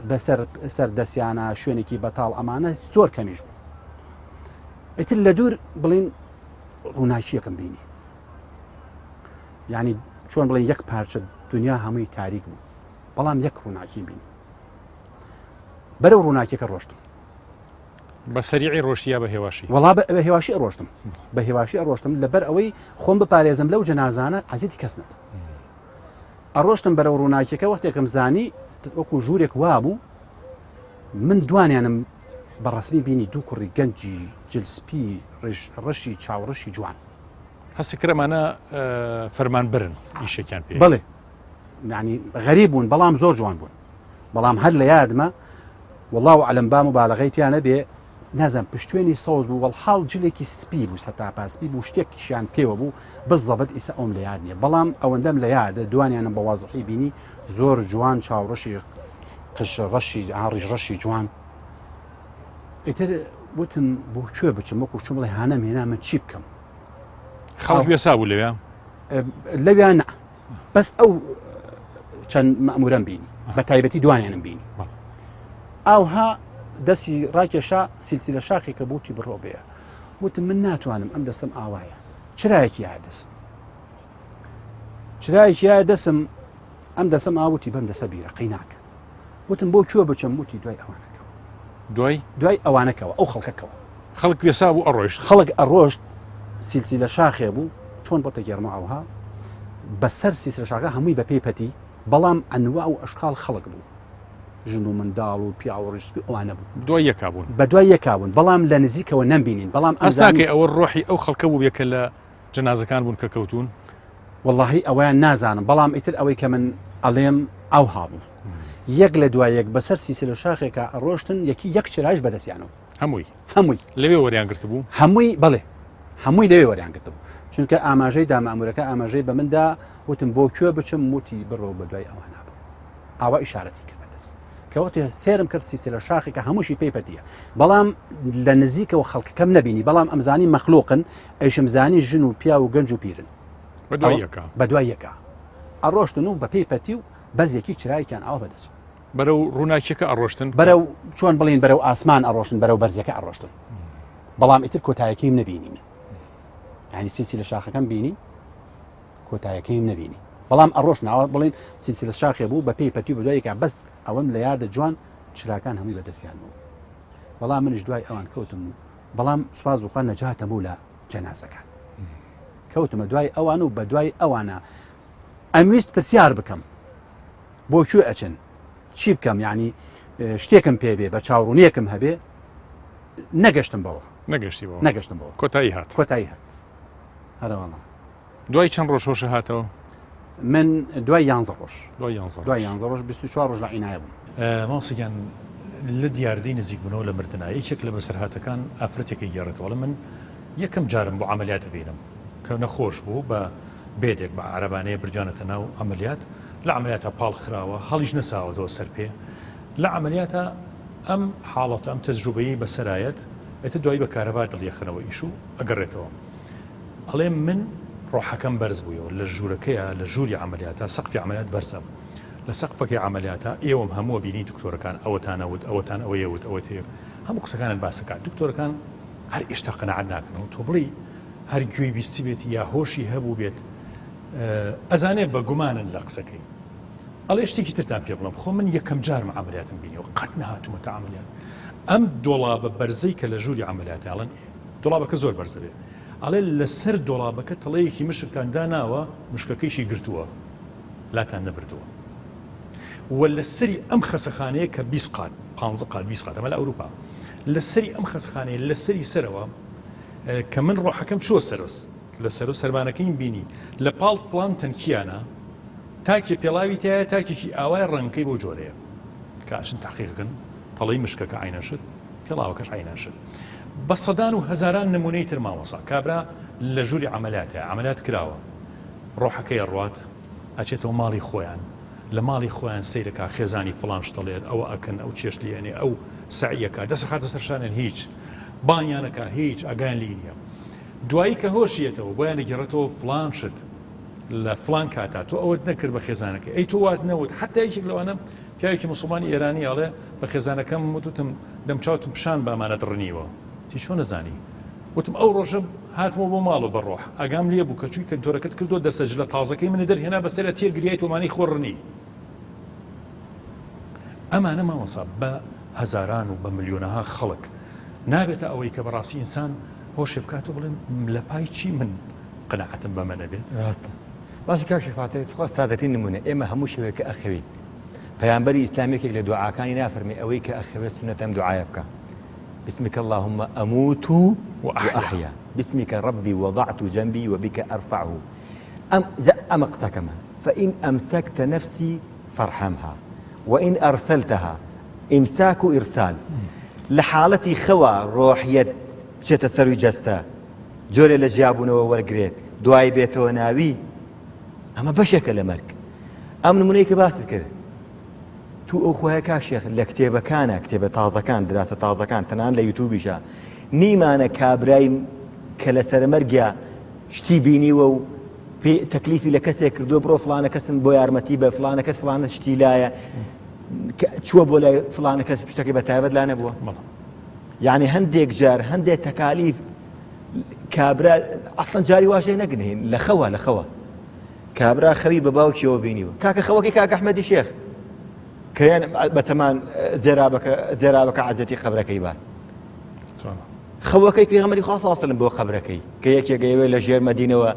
Speaker 3: بەسەر دەستیانە شوێنێکی بەتاڵ ئەمانە زۆر کەمیش بوو ئیتر لە دوور بڵین ڕووناکیەکەم بینی یعنی چۆن بڵێن یەک پارچە دنیا هەمووی تاریک بوو بەڵام یەک ڕووناکی بینی بەرەو ڕووناکیەکە ڕۆشتم
Speaker 1: بە سەریعی ڕۆشتیا بە هێواشی
Speaker 3: وەڵا بە هێواشی ڕۆشتم بە هێواشی ئەڕۆشتم لەبەر ئەوەی خۆم بپارێزم لەو جەنازانە ئازیێتی کەس نەت ئەڕۆشتم بەرەو ڕووناکیەکە وەختێکم زانی وەکو ژوورێک وابوو من دوانیانم بەڕسمی بینی دوو کوڕی گەنجی جلسپی ڕەشی چاوڕەشی جوان
Speaker 1: هەستی کرەمانە فەرمان برن ئیشێکیان پێ
Speaker 3: بڵێ یعنی غەریب بوون بەڵام زۆر جوان بوون بەڵام هەر لە یادمە والله عەلەم با مبالەغەیتیانە بێ نازم پشتوێنی سەوز بوو وەڵحاڵ جلێکی سپی بوو سەتاپاسپی بوو شتێکیشیان پێوە بوو بزەبەت ئیسە ئەوم لە یاد نییە بەڵام ئەوەندەم لە یادە دوانیانم بە وازحی بینی زۆر جوان چاوڕەشی قژ ڕەشی ئاڕیژ ڕەشی جوان ئیتر وتم بۆ کوێ بچم وەکو چوم بڵێ هانەم هێنا من چی بکەم
Speaker 1: خەڵک وێسا بوو لەوێ
Speaker 3: لەویان نە بەس ئەو چەند مەئمورەم بینی بە تایبەتی دوانیانم بینی ئاوها دەستی ڕاکێشا سیلسیلە شاخێکە بوتی بڕۆ بەیە وتم من ناتوانم ئەم دەسم ئاوایە چرایەکی یا دەسم چرایەکی یا دەسم ئەم دەسم ئاوتی بەم دەسە بیرەقەی ناکە وتم بۆ کوێ بچم وتی دوای ئەوانەکە دوای ئەوانەکەەوە ئەو خەڵکەکەەوە
Speaker 1: خەڵک وێسا بوو ئەڕۆیشت
Speaker 3: خەڵک ئەڕۆشت سیلسیلە شاخێ بوو چۆن بۆتە گێرمە ئەوها بەسەر سیلسیلە شاخە هەمووی بە پێی پەتی بەڵام ئەنوا و ئەشکال خەڵک بوو ژن و منداڵ و پیا و ڕشت ئەوانە بوو
Speaker 1: دوای یەکابوون
Speaker 3: بە دوای یەکاون بەڵام لە نزیکەوە نەمبینین بەڵام
Speaker 1: ئەستاکەی ئەوە ڕۆحی ئەو خەڵکە بوو بێکە لە جەنازەکان بوون کە کەوتون
Speaker 3: واللهی ئەویان نازانم بەڵام ئیتر ئەوەی کە من ئەڵێم ئەو هابوو یەک لە دوای یەک بەسەر سیسلە شاخێکە ڕۆشتن یەک چرایش بەدەستیانەوە
Speaker 1: هەمووی لەوێ وەریان گرت بوو
Speaker 3: هەمووی بڵێ هەمووی لەوێ وەریان گرت بوو چونکە ئاماژەی دامەمورەکە ئاماژەی بە مندا وتم بۆ کوێ بچم موتی بڕۆ بە دوای ئەوانە بوو ئاوا ئیشارەتی کرد بەدەست کەوتێ سێرم کرد سیسلە شاخێکە هەمووشی پێیپەتیە بەڵام لە نزیکەوە خەڵکەکەم نبینی بەڵام ئەمزانی مەخلوقن ئەیشمزانی ژن و پیا و گەنج و پیرن بە دوای یەکە ئەڕۆشتن و بە پێیپەتی و بەزێکی چرایکیان ئاوا بەدەست
Speaker 1: بەرەو ڕووناکیەکە ئەڕۆشتن
Speaker 3: بەرەو چۆن بڵین بەرەو ئاسمان ئەڕۆشن بەرەو بەرزەکە ئەڕۆشتن بەڵام ئیتر کۆتایەکەیم نبینی من ینی سیسلە شاخەکەم بینی کۆتایەکەیم نبینی بەڵام ئەڕۆشن ئەوە بڵین سیسلە شاخێ بوو بە پێیپەتی و بە دوایەکە بەس ئەوەم لە یادە جوان چراکان هەمووی بەدەستیان بوو بەڵام منش دوای ئەوان کەوتم بەڵام سوپاز وخوا نەجاتە بوو لە جەنازەکان کەوتمە دوای ئەوان و بە دوای ئەوانە ئەمویست پرسیار بکەم بۆ کوێ ئەچن چی بکەم یعنی شتێکم پێبێ بە چاوڕوونیەکم هەبێ نەگەشتم بەوە نەگەشتم بەوە
Speaker 1: کۆتایی هات
Speaker 3: هەرەوەڵە
Speaker 1: دوای چەند ڕۆژ هاتەوە
Speaker 3: من دوای 11 ڕۆژ
Speaker 1: دوای
Speaker 3: 11 ڕۆژ 24 ڕۆژ لە عینایە بووم
Speaker 1: ماسیان لە دیاردەی نزیک بوونەوە لە مردنە یەکێک لە بەسەرهاتەکان ئافرەتێکی گێڕێتەوە من یەکەم جارم بۆ عملیات ببینم کە نەخۆش بوو بە بێدێک بە عربانەیە بردوانەتە ناو عملیات لە عملیاتە پاڵ خراوە هەڵیش نەساوەتەوە سەر پێ لە عملیاتە ئەم حاڵەتە ئەم تەجروبەیە بەسەرایەت ئێتە دوایی بە کارەبا دڵیەخنەوە ئیش و ئەگەڕێتەوە ئەڵێ من ڕۆحەکەم بەرز بوویەوە لە ژوورەکەیە لە ژووری عملیاتە سەقفی عملیات بەرزە لە سەقفەکەی عملیاتە ئێوەم هەموو بینی دکتۆرەکان ئەوەتانەوت ئەوەتان ئەوەیەوت ئەوە تێ هەموو قسەکانن باسەکان دکتۆرەکان هەر ئێشتا قەنەعەت ناکەنەوە تۆ بڵی هەر گوێی بیستی بێت یا هۆشی هەبوو بێت ئەزانێت بە گومانن لە قسەکەی ئەڵێ شتێکی ترتان پێ بڵم خۆ من یەکەم جارم عملیاتم بینیەوە قەت نەهاتوومەتە عملیات ئەم دۆڵابە بەرزەی کە لە ژووری عملیاتە ئەڵێن دۆڵابەکە زۆر بەرزە بێت ئەڵێ لەسەر دۆڵابەکە تەڵەیەکی مشکتان داناوە مشکەکەیشی گرتووە لاتان نەبردووە و لە سەری ئەم خەسەخانەیە کە 20 قات 15 قات 20 قات ئەمە لە ئەوروپا لە سەری ئەم خەسەخانەیە لە سەری سەرەوە کە من ڕۆحەکەم چووە سەرۆس لە سەر و سەربانەکەیم بینی لە پاڵ فڵان تەنکیانە تاکی پێڵاوی تایە تاکێکی ئاوای ڕەنگەکەی بۆ جۆرەیە کاچن تاقیقکن تەڵەی مشکەکە عینەشت پێڵاوەکەش عینەشت بە سەدان و هەزاران نمونەی تر ماوەسا کابرا لە ژووری عملیاتە عملیات کراوە ڕۆحەکەی ڕوات ئەچێتەوە ماڵی خۆیان لە ماڵی خۆیان سیرەکە خێزانی فڵان شتەڵێت ئەوە ئەکەن ئەو چێشتلیێنێ ئەو سعیەکە دەسەخاتە سەرشانێن هیچ بانیانەکە هیچ ئەگان لینیە دوایی کە هۆشیێتەوە بۆیان گەڕێتەوە فڵان شت لە فڵان کاتا تۆ ئەوەت نەکرد بە خێزانەکە ئەی تۆ وات نەوت حتا یەکێک لەوانە پیاوێکی موسڵمانی ئێرانی ئەڵێ بە خێزانەکەم وتم دەمچاوتم پیشان بە ئەمانە دڕنیوە چی چۆن نەزانی وتم ئەو ڕۆژە هاتمەوە بۆ ماڵەوە بەڕۆح ئاگام لێ بوو کە چووی کەنتۆرەکەت کردو دەسەج لە تازەکەی منە دەرهێنا بەسەرە تێر گریای تۆمانی خۆڕنی ئەمانە ماوەسا بە هەزاران و بە ملیۆنەها خەڵک نابێتە ئەوەی کە بەڕاستی ئینسان هۆشێ بکات و بڵێن لە پای چی من قەنەعەتم بەمە نەبێت
Speaker 2: ڕاستە باسی کاشی فاتێت خوا سادەترین نمونە ئێمە هەموو شێوەیەکە ئەخەوین پەیامبەری ئیسلامێکێک لە دوعاکانی نافەرمی ئەوەی کە ئەخەوێت سنەتەم دوعایە بکە بسمك اللهم أموت وأحيا باسمك ربي وضعت جنبي وبك أرفعه أم قسكما فإن أمسكت نفسي فارحمها وإن أرسلتها إمساك إرسال لحالتي خوا روحية بشيت السروي جستا جوري لجيابون وورقريت دواي بيتو ناوي أما بشك لمرك أمن منيك باسد كده تو أخوها كاشيخ لكتابة كان كتابة تازة كان دراسة تازة كان تنان ليوتيوبي شا نيمانا كابرايم كلا سرمرجع شتي بيني و في تكليفي لكسي كردو برو فلانة كسم بو يارمتي بفلانة كس فلانة شتي لايا شو بولا فلانة كس بشتكي بتابد لا نبوه يعني هنديك جار هنديك تكاليف كابرا أصلا جاري واشي نقنهين لخوا كابرا خوي بباوكي وبينيو كاك خوكي كاك أحمدي شيخ كيان بتمان زرابك عزتي خبرك يبان خوكي بيغمري خاص أصلا بو خبرك كيك يجيب لجير مدينة و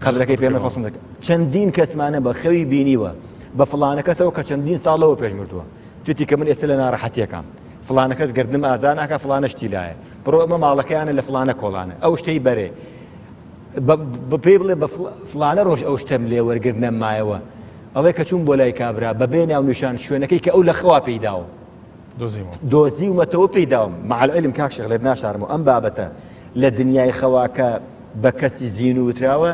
Speaker 2: خبرك بيغمري خاص منك چندين كسمانه بخوي بينيو بە فڵانە کەسەوە کە چەندین ساڵەوە پێش مردووە توتی کە من ئێستا لە ناڕەحەتیەکەم فڵانە کەس گردنم ئازار ناکە فڵانە شتی لایە بڕۆ ئەمە ماڵەکەیانە لە فڵانە کۆڵانە ئەو شتەی بەرێ پێی بڵێ بە فڵانە ڕۆژ ئەو شتەم لێ وەرگرت نەمایەوە ئەڵێ کە چوون بۆ لای کابرا بەبێ ناونیشان شوێنەکەی کە ئەو لە خەوا پێیداوە دۆزیومەتەوە پێیداوم مع العلم کاک شێخ لێت ناشارمەوە ئەم بابەتە لە دنیای خەواکە بە کەسی زین وتراوە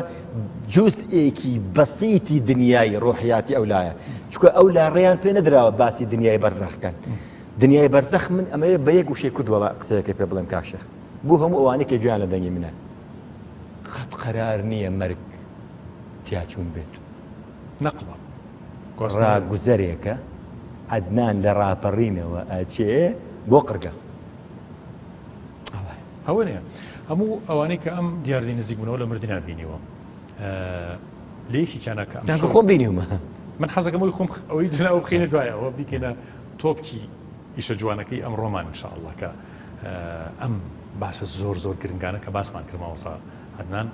Speaker 2: جوزئێکی بەسیتی دنیای ڕۆحیاتی ئەولایە چونکە ئەو لا ڕێیان پێ نەدراوە باسی دنیای بەرزەخکەن دنیای بەرزەخ من ئەمەیە بە یەک وشەی کردووەڵا قسەیەکە پێ بڵێم کاک شێخ بوو هەموو ئەوانەی کە گویان لە دەنگی منە خەت قەرار نییە مەرگ تیاچوون بێت
Speaker 1: نەقڵە
Speaker 2: ڕاگوزەرێکە عەدنان لە ڕاپەڕینەوە ئەچێ بۆ قڕگە
Speaker 1: ئەوە نیە هەموو ئەوانەی کە ئەم دیاردی نزیک بوونەوە لە مردیان بینیوە لێکی کانەکە
Speaker 2: خۆم بینیومە
Speaker 1: من حەزەکەم خۆم ئەوەی جناوە بخینە دوایەوە بیکەنە تۆپکی ئیشە جوانەکەی ئەم ڕۆمان انشاءالله کە ئەم باسە زۆر گرنگانە کە باسمان کردماوەسا عەدنان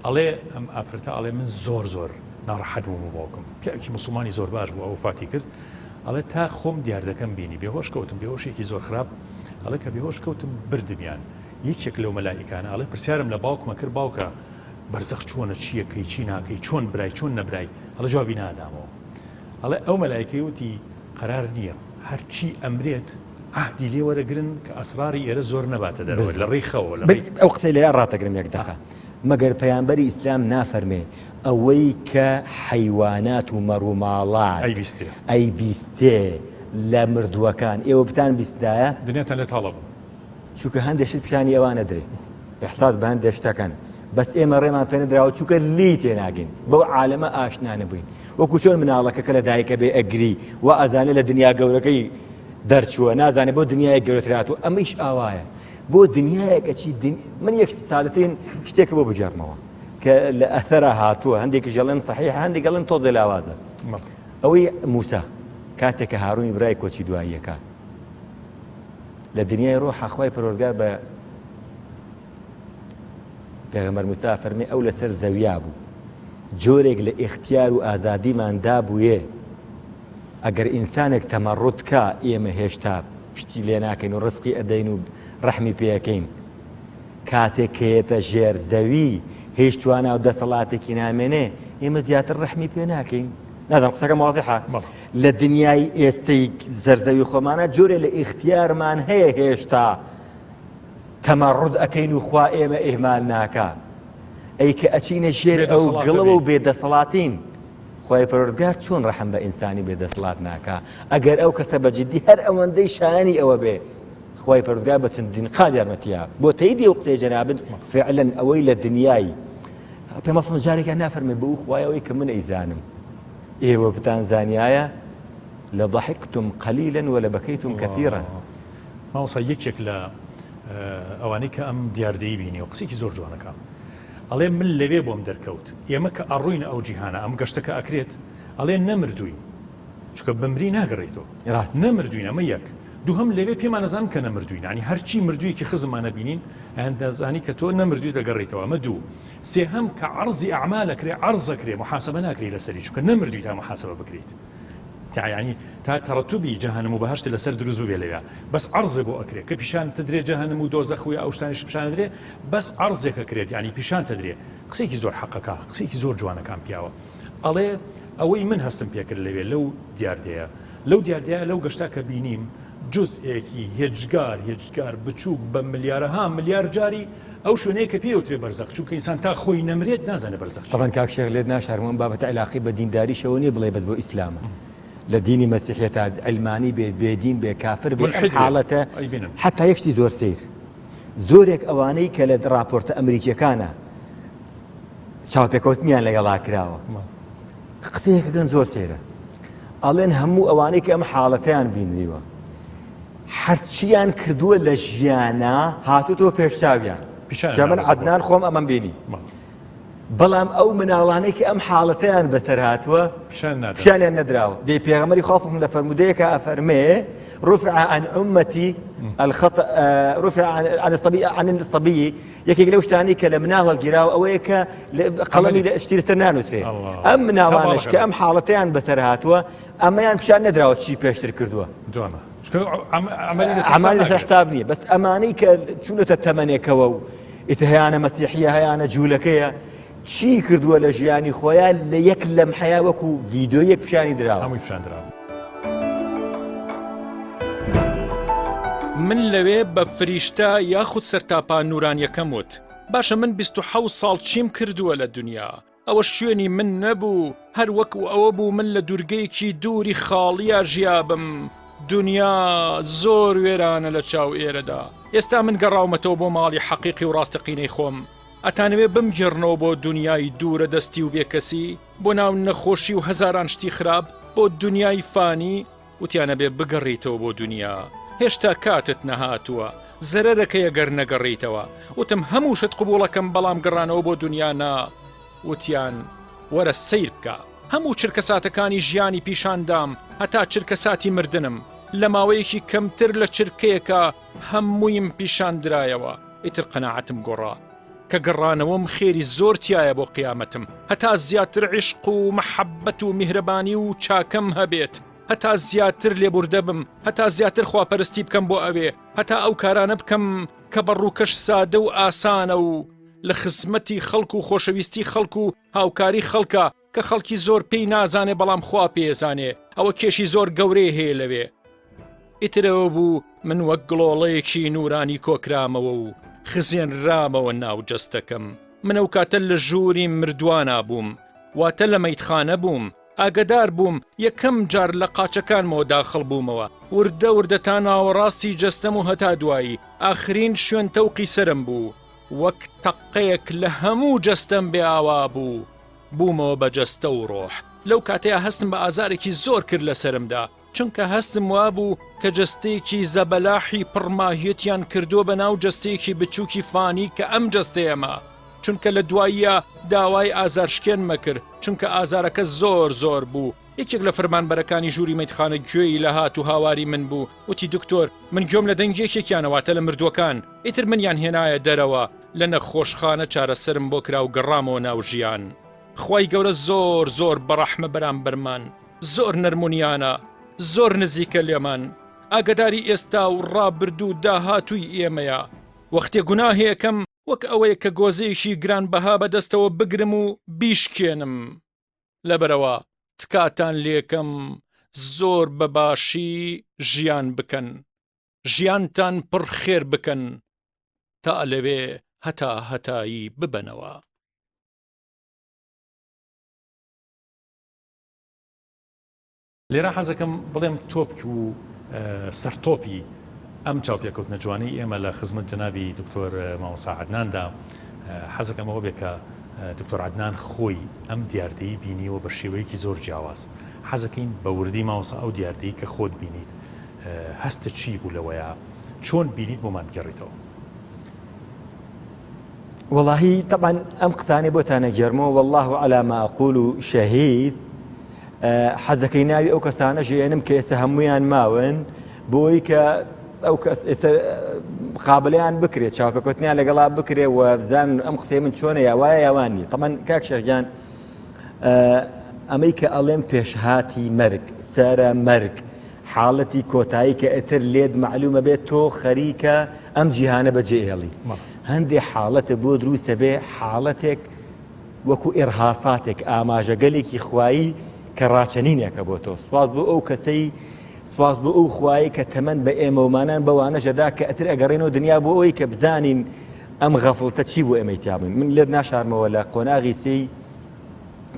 Speaker 1: ئەڵێ ئەم ئافرەتە ئەڵێ من زۆر ناڕەحەت بووم و باوکم پیاوێکی موسڵمانی زۆر باش بوو ئەو وفاتی کرد ئەڵێ تا خۆم دیاردەکەم بینی بێهۆش کەوتم بێهۆشێکی زۆر خراپ ئەڵێ کە بێهۆش کەوتم بردمیان یەکێک لەو مەلائیکانە ئەڵێ پرسیارم لە باوکمە کرد باوکە بەرزەخ چۆنە چیەکەی چی ناکەی چۆن برای چۆن نەبرای ئەڵێ جوابی نادامەوە ئەڵێ ئەو مەلائیکەی وتی قەرار نییە هەرچی ئەمرێت عهدی لێ وەرەگرن کە ئەسراری ئێرە زۆر نەباتە دەرەوە لە ڕێی خەوە
Speaker 2: ئەو قسەی لە ڕاتەگرم یەک دەخە مەگەر پەیامبەری ئیسلام نافەرمێ ئەوەی کە حەیوانات و مەڕووماڵات ئەیبیستێ لە مردووەکان ئێوە بتان بیستدایە
Speaker 1: دنیاتان لە تاڵە بوو
Speaker 2: چونکە هەندێکشت پیشانی ئەوانە درێ ئێحساس بە هەندێک شتەکەن بەس ئێمە ڕێمان پێ نەدراوە چونکە لی تێناگەین بەو عالەمە ئاشنا نەبووین وەکو چۆن مناڵەکە کە لە دایکە بێ ئەگری و ئەزانێ لە دنیا گەورەکەی دەرچووە نازانێت بۆ دنیای گەورەتراتوە ئەمەیش ئاوایە بۆ دنیایەکە چی من یەک سادەترین شتێکە بۆ بجارمەوە کە لە ئەثەرە هاتووە هەندێکی ژەڵێن صحیح هەندێک گەڵێن تۆزێ لاوازە ئەوەی موسا کاتێک کە هاڕوونی برای کۆچی دواییەکە لە دنیای ڕۆحە خوای پەروەردگار بە پێغەمبەر موسا فەرمێ ئەو لەسەر زەویا بوو جۆرێک لە ئیختیار و ئازادیماندا بوویێ ئەگەر ئینسانێک تەمەڕوت کا ئێمە هێشتا پشتی لێ ناکەین و ڕزقی ئەدەین و ڕەحمی پێەکەین کاتێک کەیەتە ژێر زەوی هیچ توانە و دەسەڵاتێکی نامێنێ ئێمە زیاتر ڕەحمی پێ ناکەین نازانم قسەکە واضحە لە دنیای ئێستەی زەرزەوی خۆمانە جۆرێ لە ئیختیارمان هەیە هێشتا تەمەڕوت ئەکەین و خوا ئێمە ئێمال ناکا ئەی کە ئەچینە ژێر ئەو گڵەوە و بێدەسەڵاتین خوای پەروەردگار چۆن ڕەحم بە ئینسانی بێدەسەڵات ناکا ئەگەر ئەو کەسە بەجددی هەر ئەوەندەی شایانی ئەوە بێ خوای پەروەردگار بە چەندین قاد یارمەتیە بۆ تەیدی ئەو قسەی جەنابن فعلەن ئەوەی لە دنیای پێمە فڵان جارێکیان نافەرمێ بە ئەو خوایەوەی کە من ئەیزانم ئێوە بتان زانیایە لە ضحکتم قەلیلا ولا بەکەیتم کەثیرا
Speaker 1: ماوەسا یەکێک لە ئەوانەی کە ئەم دیاردەیی بینی و قسێکی زۆر جوانەکە ئەڵێ من لەوێ بۆم دەرکەوت ئێمە کە ئەڕووین ئەو جیهانە ئەم گەشتەکە ئەکرێت ئەڵێ نەمردووی چونکە بمری ناگەڕێتەوە نەمردووین ئەمە یەک دووهم لەوێ پێمان نەزان کە نەمردووین ینی هەرچی مردوویەکی خزمانە بینین هەندازانی کە تۆ نەمردووی دەگەڕێتەوە ئەمە دوو سێهم کە عەرزی ئەعمالەکرێ عەرزەکرێ محاسبە ناکرێت لەسەری چونکە نەمردووی تا محاسبە بکرێت ینی تا تەڕەتوبی جەهەنەم و بەهەشت لەسەر دروست ببێ لەوێ بەس عەرزێ بۆ ئەکرێت کە پیشان تدرێ جەهەنەم و دۆزەخ و ئەو شتانیش پیشان درێ بەس عەرزێک ئەکرێت ینی پیشان تدرێ قسێکی زۆر حەقەکە قسێکی زۆر جوانەکان پیاوە ئەڵێ ئەوەی من هەستم پێکرد لەوێ لەو دیاردەیە لەو گەشتا کە بینیم جزئێکی هێجگار بچووک بە ملیارەها ملیار جاری ئەو شوێنەیە کە پێوترێ بەرزەخ چونکە ئینسان تا خۆی نەمرێت نازانێت بەرزەخ
Speaker 2: طبعاً کاک شێخ لێت ناشارمەوە بابەتە علاقی بە دینداریشەوە نیە بڵێ بەس بۆ ئیسلامە لە دینی مەسیحیەتە ئەلمانی بێ بێدین بێ کافر بێ حاڵەتە حتا یەکشتی زۆر سیر زۆرێک ئەوانەی کە لە راپۆرتە ئەمریکیەکانە چاوپێکەوتنیان لەگەڵا کراوە قسەیەکەکەن زۆر سێرە ئەڵێن هەموو ئەوانەی کە ئەم حاڵەتەیان بینیوە هەرچیان کردووە لە ژیانە هاتوتەوە پێشچاویان کە من عەدنان خۆم ئەمەم بینی بەڵام ئەو مناڵانەی کە ئەم حاڵەتەیان بەسەر هاتووە پیشانیان نەدراوە. دەی پێغەمبەری خوا لە فەرمودەیەکە ئەفەرمێ رفع عن أمتي الخطأ رفع عن الصبي یەکێک لەو شتانی کە لە مناڵ هەڵگیراوە ئەوەیە کە قەڵەمی لە شتی لەسەر نانووسێ. ئەم مناڵانش کە ئەم حاڵەتەیان بەسەر هاتووە ئەمەیان پیشان نەدراوە چی پێشتر کردووە. عمل لەسەر حساب نییە، بەس ئەمانەی کە چوونەتە تەمەنێکەوە و ئیتهیانە مەسیحیە هەیانە جوولەکەیە چی کردووە لە ژیانی خۆیان لە یەک لەمحەیە وەکو ڤیدۆیەک پیشانی دراوە.
Speaker 1: من لەوێ بە فریشتە یاخود سەرتاپا نورانیەکەم وت باشە من 27 ساڵ چیم کردووە لە دنیا ئەوە شوێنی من نەبوو هەر وەکو ئەوە بوو من لە دوورگەیەکی دووری خاڵیە ژیابم دنیا زۆر وێرانە لە چاو ئێرەدا ئێستا من گەڕاومەتەوە بۆ ماڵی حەقیقی و ڕاستەقینەی خۆم ئەتانەوێ بمگێڕنەوە بۆ دنیای دوورە دەستی و بێکەسی بۆ ناو نەخۆشی و هەزاران شتی خراپ بۆ دنیای فانی وتیانە بێ بگەڕیتەوە بۆ دنیا هێشتا کاتت نەهاتووە زەرەرەکە ئەگەر نەگەڕیتەوە وتم هەموو شت قبوڵەکەم بەڵام گەڕانەوە بۆ دنیا نا وتیان وەرە سەیر بکە هەموو چرکە ساتەکانی ژیانی پیشاندام هەتا چرکە ساتی مردنم لە ماوەیەکی کەمتر لە چرکەیەکە هەموویم پیشاندرایەوە ئیتر قەناعەتم گۆڕا کە گەڕانەوەم خێری زۆر تایە بۆ قیامەتم هەتا زیاتر عیشق و مەحەبەت و میهرەبانی و چاکەم هەبێت هەتا زیاتر لێبوردە بم هەتا زیاتر خواپەرستی بکەم بۆ ئەوێ هەتا ئەو کارانە بکەم کە بەڕووکەش سادە و ئاسانە و لە خزمەتی خەڵک و خۆشەویستی خەڵک و هاوکاری خەڵکە کە خەڵکی زۆر پێی نازانێ بەڵام خوا پێزانێ ئەوە کێشی زۆر گەورەی هەیە لەوێ ئیترەوە بوو من وەک گڵۆڵەیەکی نورانی کۆکرامەوە و خزێنرامەوە ناو جەستەکەم من ئەو کاتە لە ژووری مردوانە بووم واتە لە مەیتخانە بووم ئاگدار بووم یەکەم جار لە قاچەکانمەوە داخڵ بوومەوە وردە وردە تا ناوەڕاستی جەستەم و هەتا دوایی ئاخرین شوێن تەوقی سرم بوو وەک تەقەیەک لە هەموو جەستەم بێ ئاوا بوو بوومەوە بە جەستە و ڕۆح لەو کاتەیە هەستم بە ئازارێکی زۆر کرد لە سرمدا چونکە هەستم وابوو کە جەستەیەکی زەبەلاحی پڕماهیەتیان کردووە بە ناو جەستەیەکی بچووکی فانی کە ئەم جەستەیەمە چونکە لە دواییە داوای ئازارشکێن مەکرد چونکە ئازارەکە زۆر زۆر بوو یەکێک لە فەرمانبەرەکانی ژووری مەیتخانە گوێی لە هات و هاواری من بوو وتی دکتۆر من گوێم لە دەنگێکێکیانەوەتە لە مردووەکان ئیتر منیان هێنایە دەرەوە لە نەخۆشخانە چارەسەرم بۆ کرا و گەڕامەوە ناو ژیان خوای گەورە زۆر زۆر بەڕەحمە بەرامبەرمان زۆر نەرمونیانە زۆر نزیکە لێمان ئاگداری ئێستا و ڕابردوو داهاتووی ئێمەیە وەختێ گوناهەیەکەم وەک ئەوەیە کە گۆزەیەکی گرانبەها بەدەستەوە بگرم و بیشکێنم لەبەرەوە تکاتان لێکم زۆر بەباشی ژیان بکەن ژیانتان پڕ خێر بکەن تا لەوێ هەتا هەتایی ببەنەوە
Speaker 4: لێرە حەزەکەم بڵێم تۆپک و سەرتۆپی ئەم چاوپێکەوتنە جوانەی ئێمە لە خزمەت جەنابی دکتۆر مامۆستا عەدناندا حەزەکەمەوە بێ کە دکتۆر عەدنان خۆی ئەم دیاردەی بینیوە بە شێوەیەکی زۆر جیاواز حەزەکەین بە وردی مامۆستا ئەو دیاردەی کە خۆت بینیت هەستە چی بوو لەوەیە چۆن بینیت بۆمان گەڕیتەوە
Speaker 2: والله طبعا ئەم قسانەی بۆتانە گێڕمەوە والله على ما أقول شهيد حەزەکەی ناوی ئەو کەسانە ژێنم کە ئێستا هەمویان ماون بۆی کە ئەو کەس ئێستا قابلیان بکرێت چاوپێکوتنیان لەگەڵا بکرێت و بزان ئەم قسەی من چۆنە یاوایە یاوانی طبعا کاک شێخگیان ئەمەی کە ئەڵێم پێشهاتی مەرگ سەرە مەرگ حاڵەتی کۆتایی کە ئەتر لێت معلومە بێت تۆ خەریکە ئەم جیهانە بەجێهێڵی هەندێک حاڵەتە بۆ دروستە بێ حاڵەتێک وەکو ئێرهاساتێک ئاماژەگەلێکی خوایی کە ڕاچەنینێکە بۆ تۆ سپاس بۆ ئەو کەسەی سپاس بۆ ئەو خوایی کە تەمەند بە ئێمەومانان بەوانە ژەدا کە ئەتر ئەگەڕێنەوە دنیا بۆ ئەوەی کە بزانین ئەم غەفڵتە چی بۆ ئێمەی تیابن من لێت ناشارمەوە لە قۆناغی سێی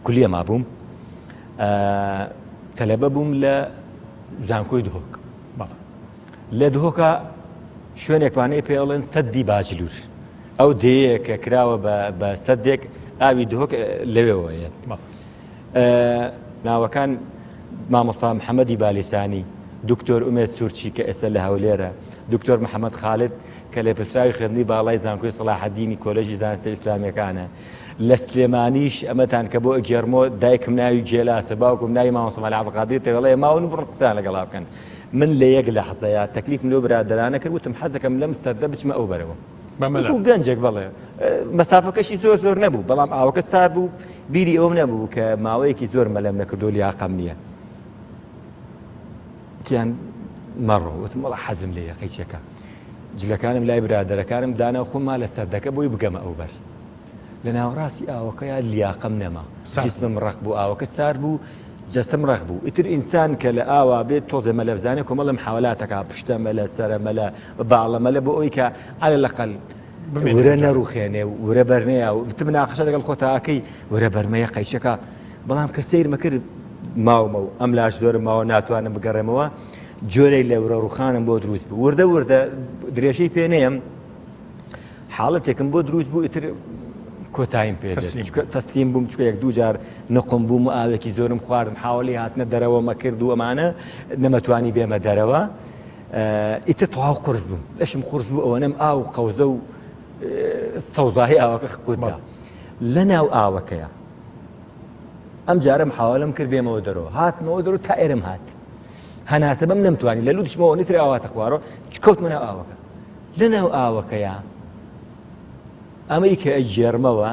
Speaker 2: کولیە مابووم تەلەبە بووم لە زانکۆی دهۆک لە دهۆکە شوێنێکوانەی پێڵێن سەدی باجلور ئەو دەیە کە کراوە بە سەدێک ئاوی دهۆک لەوێەوەیە ناوەکان مامۆستا محەممەدی بالیسانی دکتۆر ئومێد سوورچی کە ئێستا لە هەولێرە، دکتۆر محەممەد خالد کە لە پسراوی خوێندنی باڵای زانکۆی سەلاحەدینی کۆلێژی زانستە ئیسلامیەکانە. لە سلێمانیش ئەمەتان کە بۆ ئەگێرمۆ دایکم ناوی جێلاسە، باوکم ناوی مامۆستا مەلا عەبدولقادر تێوەڵێ ماون بڕ قسان لەگەڵا بکەن. من لە یەک لە حەزەیە تەکلیفم لەو برادرانە کرد، وتم حەزەکەم لەم سەردە بچمە ئەو بەرەوە. وەکو گەنجێک بەڵێ مەسافەکەشی زۆر نەبوو، بەڵام ئاوەکە سارد بوو، بیری ئەوم نەبوو کە ماوەیەکی زۆر مەلەم نەکردو لیاقەم نییە. تیان مەڕۆ وتم وەڵا حەزم لێیە قەیچێکە. جلەکانم لای برادەرەکانم دانا خۆما لە سەردەکە بۆی بگەمە ئەو بەر. لە ناوەڕاستی ئاوەکەیە لیاقەم نەما، جسمم ڕق بوو، ئاوەکە سارد بوو، جەستم ڕق بوو. ئیتر ئینسان کە لە ئاوا بێت تۆزە مەلە بزانێت کۆمەڵم حاولاتەکە پشتە مەلە سەرە مەلە باڵە مەلە بۆ ئەوی کە عەلە لەقەل ورە نەڕوخێنێ و ورە بەرنەیە و تم ناقەشە لەگەڵ خۆتاکەی ورە بەرمەیە قەیچەکە. بەڵام کە سەیرمە کرد ماومە و ئەم لاش زۆرم ماوە ناتوانم بگەڕێمەوە، جۆرەی لە ورە ڕوخانم بۆ دروست بوو. وردە درێژەی پێ نەیەم، حاڵەتێکم بۆ دروست بوو. ئیتر کۆتاییم پێ تەسلیم بووم، چکە یەک دوو جار نەقم بووم و ئاوێکی زۆرم خواردم، حاوەڵی هاتنە دەرەوەمە کرد و ئەمانە نەمەتوانی بێمە دەرەوە. ئیتر تەواو قورس بووم، لەشم قورس بوو، ئەوەنەم ئاو قەوزە و سەوزاهی ئاوەکە قوتدا لە ناو ئاوەکەیە. ئەم جارە محاوەلەم کرد بێمەوە دەرەوە، هاتمەوە دەرەوە تا ئێرەم هات. هەناسە بەم نەمتوانی لە لوتشمەوە نەتر ئاواتە خوارەوە، کەوتمە ناو ئاوەکە. لە ناو ئاوەکەیە ئەمەی کە ئەیجێرمەوە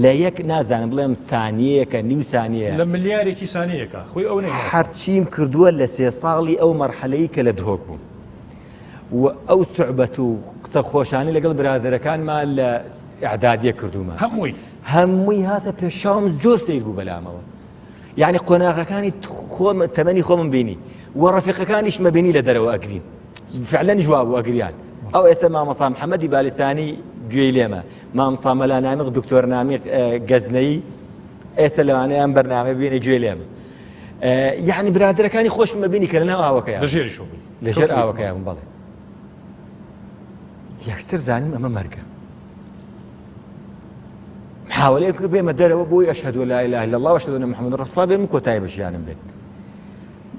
Speaker 2: لە یەک نازانم بڵێم سانیەیەکە نیو سانیە
Speaker 4: لە ملیارێکی سانیەکە خۆی ئەو
Speaker 2: هەرچیم کردووە لە 3 ساڵی ئەو مەرحەلەی کە لە دهۆک بووم و ئەو سوعبەت و قسە خۆشانی لەگەڵ برادەرەکانمان لە ئیعدادیە کردومە. هەمووی هاتە پێشاوم زۆر سیر بوو بەلامەوە. یعنی قۆناغەکانی تەمەنی خۆمم بینی و ڕەفیقەکانیش مەبینی لە دەرەوە ئەگرین، فعلا جواب بوو ئەگریان. ئەو ئێستا مامۆستا محەممەدی بالیسانی گوێی لێمە، مامۆستا مەلا نامیق دکتۆر نامیق گەزنەی ئێستا لەوانەیان بەرنامە بینە گوێی لێمە. یعنی برادەرەکانی خۆشم مەبینی کە لەناو ئاوەکەیە لەژێر ئاوەکەیە بم بەڵێ. یەکسەر زانیم ئەمە مەرگە. محاولەیەم کرد بێمە دەرەوە بۆی ئەشهەدو لا ئیلاهە ئیلا الله وەشهەدو ئەنە محەممەد ڕەسوڵ الله بێم کۆتایی بەژیانم بێت.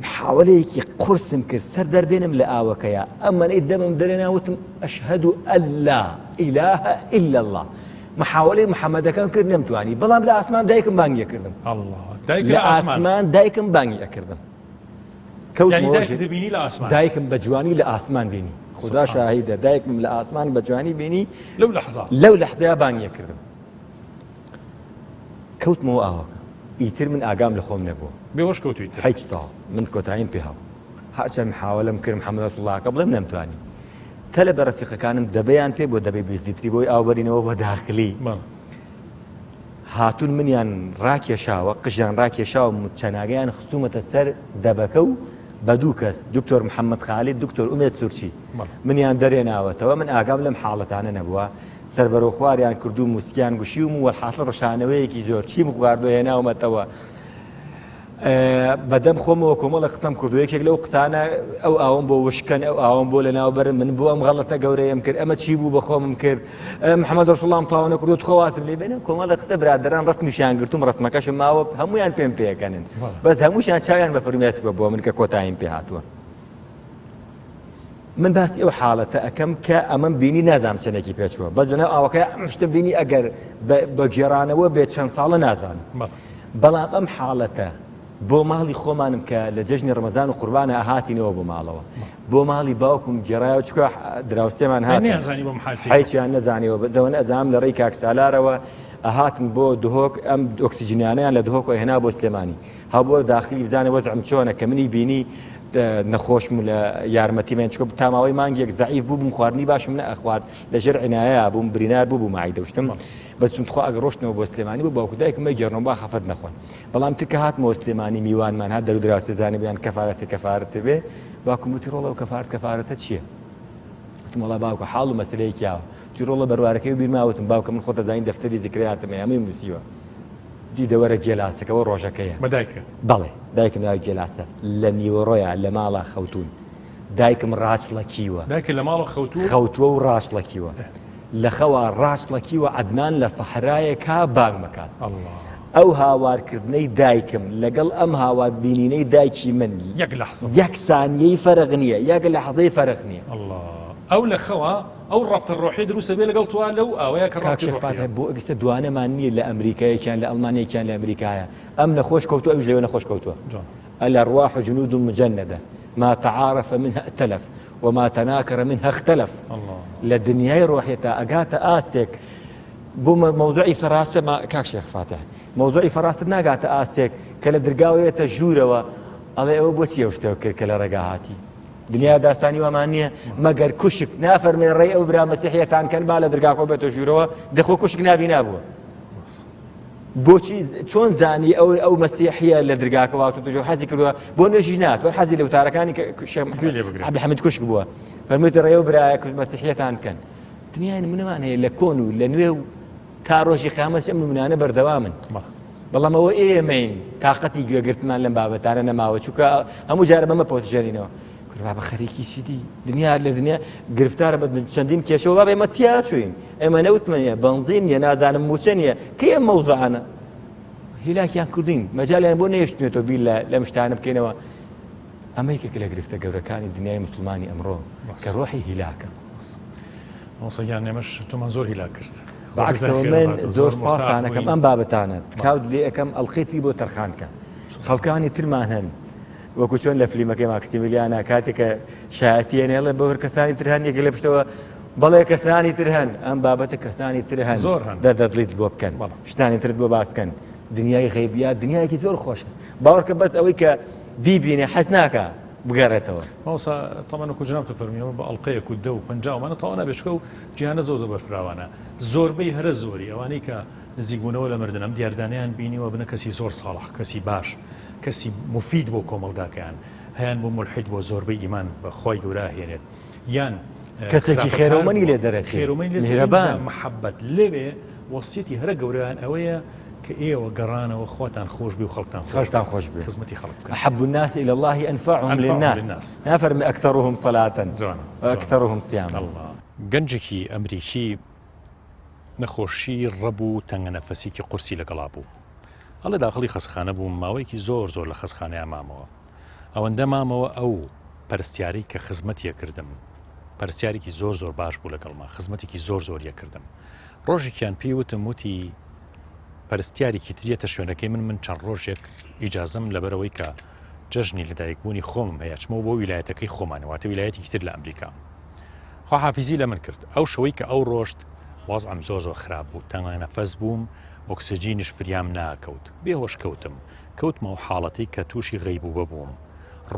Speaker 2: محاولەیەکی قورسم کرد سەر دەربێنم لە ئاوەکەیە، ئەمەنەی دەمم دەرێناوتم ئەشهەدو ئەن لا ئیلاهە ئیلا الله. محاولەی محەممەدەکەم کرد نەمتوانی، بەڵام لە ئاسمان دایکم بانگیە کردم. لە ئاسمان دایکم بانگی ئەکردم. دایکم بە جوانی لە ئاسمان بینی، خدا شاهیدە، دایکم لە ئاسمان بە جوانی بینی. لەو لەحزەیە بانگیە کردم. کەوتمەوە ئاوەکە. ئیتر من ئاگام لە خۆم نەبووە.
Speaker 4: بێوەش کەوتویت
Speaker 2: حیچتا من کۆتاییم پێهاو. هەرچەند محاولەم کرد محەممەد ڕەسوڵڵاهەکە بڵێم نەمتوانی. تەلە بە ڕەفیقەکانم دەبەیان پێ بۆ دەبێ بیزیتری بۆی ئاوبەرینەوە بە داخلی. هاتوون منیان ڕاکێشاوە، قژیان ڕاکێشاوە چەناگەیان خستومەتە سەر دەبەکە و بە دوو کەس، دکتۆر محەممەد خالید، دکتۆر ئومێد سوورچی، منیان دەرێناوەتەوە. من ئاگام لەم حاڵەتانە نەبووە. سەربەرەوە خواريان کردو موسکیان گوشیوم و حاڵەت ڕەشانەوەیەکی زۆر چیم خواردۆ هێناومەتەوە. بەدەم خۆمەوە کۆمەڵە قسەم کردو، یەکێک لەو قسانە ئەو ئاوم بۆ وشکەن، ئەو ئاوم بۆ لە ناوبەرم، من بۆ ئەم غەڵەتە گەورەیەم کرد، ئەمە چی بوو بە خۆمم کرد، محەممەد ڕەسوڵ الله تەواو نەکردو تخەواسم لێ بێنە. کۆمەڵە قسە برادەران ڕسمیشیان گرتوم، ڕسمەکەشم ماوە، هەمویان پێم پێکەنن، بەس هەمووشیان چاویان بە فەرمیاسک بۆ من کە کۆتاییم پێ هاتووە. من باسی ئەو حاڵەتە ئەەکەم کە ئەمەم بینی نازام چەندێکی پێچووە، بەس لەناو ئاوەکەی ئەمشتم بینی ئەگەر بە گێڕانەوە بێت چەند ساڵە نازانم. بەڵام ئەم حاڵەتە بۆ ماڵی خۆمانم کە لە جەژنی ڕەمەزان و قوربانە ئاهاتینەوە بۆ ماڵەوە، بۆ ماڵی باوکم گێڕایەوە، چکە دراوسێمان هاتیان نەزانیەوە، بەزەوەن ئەزام لە ڕێی کاکسالارەوە ئاهاتن بۆ دهۆک، ئەم ئۆکسیجینیانیان لە دهۆک هێنا بۆ سلێمانی، هەبوو داخلی بزانێ وەزعم چۆنە کە منی بینی نەخۆشم لە یارمەتیمێن، چکە تاماوەی مانگێک زەعیف بووم، خواردنی باشم نەخوارد، لەژێر عنایە بووم، برینار بوو معی دەوشتم، بەستم تخوا ئەگەر ڕۆشتنەوە بۆ سلێمانی بوو باوکو دایکم مەگێڕنەوە با خەفەت نەخۆن. بەڵام ترکە هاتمەوە سلێمانی میوانمان هات دەرو دراوسێزانە بیان کەفارەتە بێ، باوکم وتی ڕۆڵە و کەفارەتە چییە؟ وتم وەڵا باوکە حاڵ و مەسەلەیەکیاوە، تی ڕۆڵە بەروارەکەی بیرماوتم، باوکە من خۆتە زانین دەفتەری زیکرایاتمە هەمووی نووسیوە. دی دەوەرە گێلاسەکەەوە ڕۆژەکەیە
Speaker 4: بەدایکە،
Speaker 2: بەڵێ دایکم ناوی گێلاسە لە نیوەڕۆیە لە ماڵە خەوتون، دایکم ڕاچڵەکیوە،
Speaker 4: دایکە لە ماڵە
Speaker 2: خەوتووە و ڕاچڵەکیوە، لە خەوە ڕاچڵەکیوە عەدنان لە سەحرایەکە بانگ مەکات. ئەو هاوارکردنەی دایکم لەگەڵ ئەم هاواربینینەی دایکی من
Speaker 4: یەک لەحظە
Speaker 2: یەک سانیەی فەرق نییە یەک لە حەزەی فەرق نییە
Speaker 4: الله ئەو لە خەوە ئەو ڕابتە ڕۆحی دروستە بێ لەگەڵ توان لەو ئەوەیە کە
Speaker 2: کاکشفاتە بۆ ئەگەستە دوانەمان نییە لە ئەمریکایەکیان لە ئەڵمانیەکیان لە ئەمریکایە ئەم نەخۆش کەوتووە ئەوش لەوێ نەخۆش کەوتووە الأرواح جنود مجندة ما تعارف منها ائتلف وما تناكر منها اختلف للدنيا روحيتا أقات آستك بو موضوعي فراسة ما كاك شيخ فاتح موضوعي فراسة ناقات آستك كلا درقاوية تجورة الله أبو بوتي وشتوكر كلا رقاهاتي دنيا داستاني ومانية مقر كشك نافر من الرأي أو برا مسيحيتان كان بالا درقاكو بيتو جورة دخو كشك نابي نابوه بۆچی چۆن زانی ئەو مەسیحیە لە درگاکەوە توجو حەزی کردووە بۆ نوێژی ناتوە حەزی لە وتارەکانی عەبدولحەمید کوشک بووە فەرموویەتی ڕێوە برایە مەسیحیەتان بکەن دنیای نمونەمان هەیە لە کۆن و لە نوێ و تا ڕۆژی قیامەت ئەم نمونانە بەردەوامن بەڵام ئەوە ئێمەین تااقەتی گوێگرتمان لەم بابەتانە نەماوە چونکە هەموو جارە بەمە پۆستژێنینەوە بە خەریکی چیدی دنیا لە دنیا گرفتارە بە چەندین کێشەوە بابێ ئێمە تیا چوین ئێمە نەوتمانە بەنزین نیە نازانم موچە نیە کە ئەم مەوزوعانە هیلاکیان کردین مەجالیان بۆ نەیشتێتەوە بیر لەم شتانە بکەینەوە ئەمەیەکێک لە گرفتە گەورەکانی دنیای مسلمانی ئەمڕۆ کە ڕۆحی هیلاکە
Speaker 4: مۆسەگیان نێمەش تۆمان زۆر هیلاک کرد
Speaker 2: بەعکسەوە من زۆر فاسانەکەم ئەم بابەتانە کاوت لێ ئەەکەم ئەڵخێتی بۆ تەرخانکە خەڵکانی ترمان هەن وەکو چۆن لە فلیمەکەی ماکسیمیلیانە کاتێکە شایەتیەنێڵە بەور کەسانی ترهان یەکێک لە پشتەوە بەڵێ کەسانی ترهەن ئەم بابەتە کەسانی ترهەن دەدەدڵیت بۆ بکەن شتانی ترت بۆ باسکەن دنیای غەیبیات دنیایەکی زۆر خۆشە باوەڕکە بەس ئەوەی کە بیبینێ حەز ناکە بگەڕێتەوە
Speaker 4: ماوەسا تەمەنەکو جنابتە فەرمیەوە بە ئەڵقەیەک و 10 و 50 تەواو نابێت و جیهانە زۆر بەرفراوانە زۆربەی هەرە زۆری ئەوانەی کە نزیکبوونەوە لە مردنم دیاردانیان بینیوە بنە کەسی زۆر ساڵح کەسی باش کەسی مفید بۆ کۆمەلگاکەیان هەیان بۆ ملحید بۆ زۆربەی ئیمان بە خۆی گەورە هێنێت یان
Speaker 2: کەسێکی خێرەومەنی لێ دەرەچێت
Speaker 4: خێرەومەنی لێ محەبەت لێوێ وەسیەتی هەرە گەورەیان ئەوەیە کە ئێوە گەڕانەوە خۆتان خۆش بی و خەڵتان خۆش بێ خزمەتی خەڵک بکەن
Speaker 2: أحب الناس إلى الله أنفعهم للناس نافرمي أكثرهم صلاة وأكثرهم صياما
Speaker 4: گەنجێکی ئەمریکی نەخۆشی ڕەبوو تەنگە نەفەسێکی قورسی لەگەڵا بوو هەڵە داخڵی خەسخانە بووم ماوەیەکی زۆر لە خەسخانەیە مامەوە ئەوەندە مامەوە ئەو پەرستیارەی کە خزمەتیە کردم پەرستیارێکی زۆر باش بوو لەگەڵما خزمەتێکی زۆر یەکردم ڕۆژێکیان پێی وتم وتی پەرستیارێکی تریەتە شوێنەکەی من چەند ڕۆژێک ئیجازەم لەبەرەوەی کە جەژنی لەدایکبوونی خۆمم هەیە چمەوە بۆ ویلایەتەکەی خۆمانەواتە ویلایەتێکی تر لە ئەمریکا خواحافیزی لە من کرد ئەو شەوەی کە ئەو ڕۆژت وەزعم زۆر خراپ بوو تەنگە نەفەس بووم ئۆکسجینش فریام ناکەوت بێهۆش کەوتمەوە حاڵەتی کە تووشی غەیبوبە بووم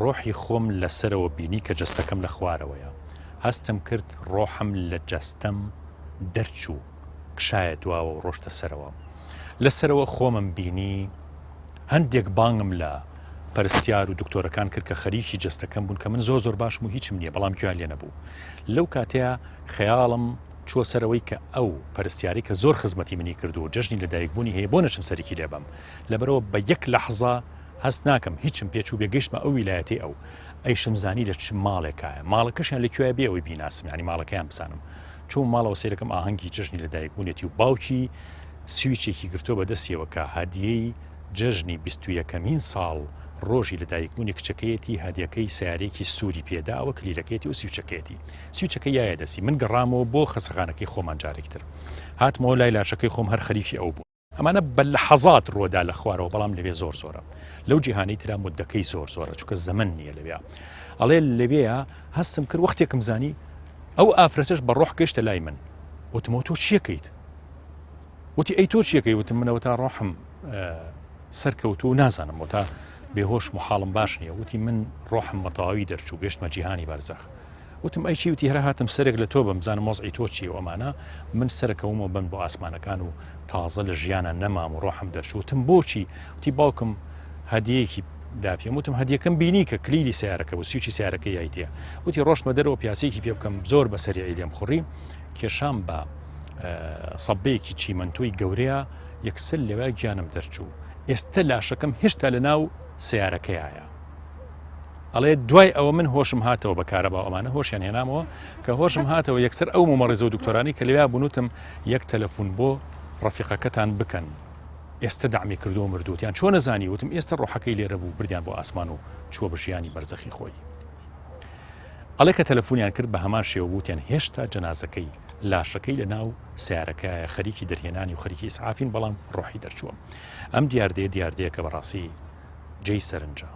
Speaker 4: ڕۆحی خۆم لەسەرەوە بینی کە جەستەکەم لە خوارەوەیە هەستم کرد ڕۆحم لە جەستەم دەرچوو کشایە دواوە و ڕۆشتە سەرەوە لەسەرەوە خۆمم بینی هەندێک بانگم لە پەرستیار و دکتۆرەکان کرد کە خەریکی جەستەکەم بوون کە من زۆر باشم و هیچم نییە بەڵام گویان لێ نەبوو لەو کاتەیە خەیاڵم چوە سەرەوەی کە ئەو پەرستیاری کە زۆر خزمەتی منی کردو و جەژنی لەدایکبوونی هەیە بۆ نەچم سەرکی لێبم لەبەرەوە بە یەک لەحظە هەست ناکەم هیچم پێچوو بێگەیشتمە ئەو ویلایەتی ئەو ئەیشم زانی لە چ ماڵێکایە ماڵەکەشیان لەکوێ بێ ئەوەی بیناسم ینی ماڵەکەیان بزانم چوو ماڵەوە سیرەکەم ئاهەنگی جەژنی لەدایکبوونێتی و باوکی سویچێکی گرتۆ بەدەستیەوە کە هادیەی جەژنی 21ەمین ساڵ ڕۆژی لەدایکبوونی کچەکەیەتی هەدیەکەی سیارێکی سووری پێدا ئەوە کلیلەکەیەتی و سویچەکە یایەدەسی من گەڕامەوە بۆ خەسەخانەکەی خۆمان جارێکتر هاتمەوە لای لاشەکەی خۆم هەر خەریکی ئەو بوو ئەمانە بە لەحەزات ڕۆدا لە خوارەوە بەڵام لەوێ زۆرە لەو جیهانەی ترا مدەکەی زۆرە چونکە زەمن نییە لەوێ ئەڵێ لەوێە هەستم کرد وەختێکم زانی ئەو ئافرەتەش بە ڕۆح گەشتە لای من وتمەوە تۆ چیەکەیت وتی ئەی تۆ چیەکەی وتم منەوە تا ڕۆحم سەرکەوتو و نازانم و تا بێهۆش محاڵم باش نییە وتی من ڕۆحم بەتەواوی دەرچوو گەشتمە جیهانی بەرزەخ وتم ئەی چی وتی هەرە هاتم سەرێک لە تۆ بەمزانم وەزعی تۆ چی و ئەمانە من سەرکەومەوە بن بۆ ئاسمانەکان و تازە لە ژیانە نەمام و ڕۆحم دەرچوو وتم بۆچی وتی باوکم هەدیەیەکی داپێم وتم هەدیەکەم بینی کە کلیلی سیارەکە و سویچی سیارەکە یایتیە وتی ڕۆژمە دەرەوە پیاسێکی پێ بکەم زۆر بەسەری لێم خوڕی کێشام بە سەبەیەکی چیمەنتۆی گەورەیە یەکسەر لەوە گیانم دەرچوو ئێستا لاشەکەم هێشتا لە ناو سیارەکەیایە ئەڵێ دوای ئەوە من هۆشم هاتەوە بەکارە بە ئەمانە هۆشیان هێنامەوە کە هۆشم هاتەوە یەکسەر ئەو مەمەڕێزە و دکتۆرانی کە لەوێ بنوتم یەک تەلەفۆن بۆ ڕەفیقەکەتان بکەن ئێستا دامی کردو مردووتیان چۆن نەزانی وتم ئێستا ڕۆحەکەی لێرە بوو بردیان بۆ ئاسمان و چووە بە ژیانی بەرزەخی خۆی ئەڵێ کە تەلەفۆنیان کرد بە هەمان شێوە بوتیان هێشتا جەنازەکەی لاشەکەی لە ناو سیارەکە خەریکی دەرهێنانی و خەریکی ئیسعافین بەڵام ڕۆحی دەرچووە ئەم دیاردەیە کە بەڕاستی جێی سەرنجە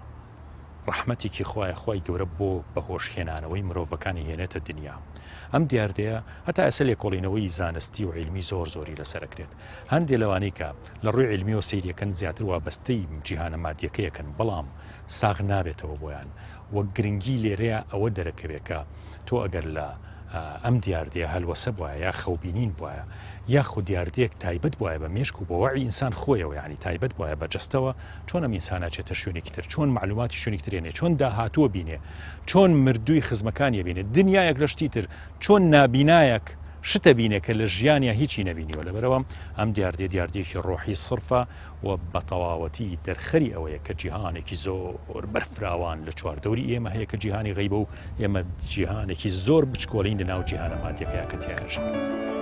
Speaker 4: ڕەحمەتێکی خوایە خۆی گەورە بۆ بەهۆشهێنانەوەی مرۆڤەکانی هێنێتە دنیا ئەم دیاردەیە هەتا ئەسە لێکۆڵینەوەی زانستی و عیلمی زۆری لەسەرکرێت هەندێک لەوانەی کە لە ڕووی عیلمی و سەیریەکەن زیاتر وابەستەی جیهانە مادیەکەیەکەن بەڵام ساغ نابێتەوە بۆیان وەک گرنگی لێرەیە ئەوە دەرەکەوێکە تۆ ئەگەر لە ئەم دیاردەیە هەلوەسە بواە یا خەوبینین بواە یاخود دیاردەیەک تایبەت بواە بە مێشک و بە وەعی ئینسان خۆیەوە یعنی تایبەت بواە بە جەستەوە چۆن ئەم ئینسانە چێتە شوێنێکی تر چۆن معلوماتی شوێنێکی ترێنێ چۆن داهاتووە بینێ چۆن مردووی خزمەکانی بینێ دنیایەک لە شتی تر چۆن نابینایەک شتە بینێ کە لە ژیانیا هیچی نەبینیوە لەبەرەوە ئەم دیاردەیەکی ڕۆحی سرفە و بە تەواوەتی دەرخەری ئەوەیە کە جیهانێکی زۆر بەرفراوان لە چواردەوری ئێمە هەیە کە جیهانی غەیبە و ئێمە جیهانێکی زۆر بچکۆڵین لە ناو جیهانە مادیەکەیە کە تیاژین.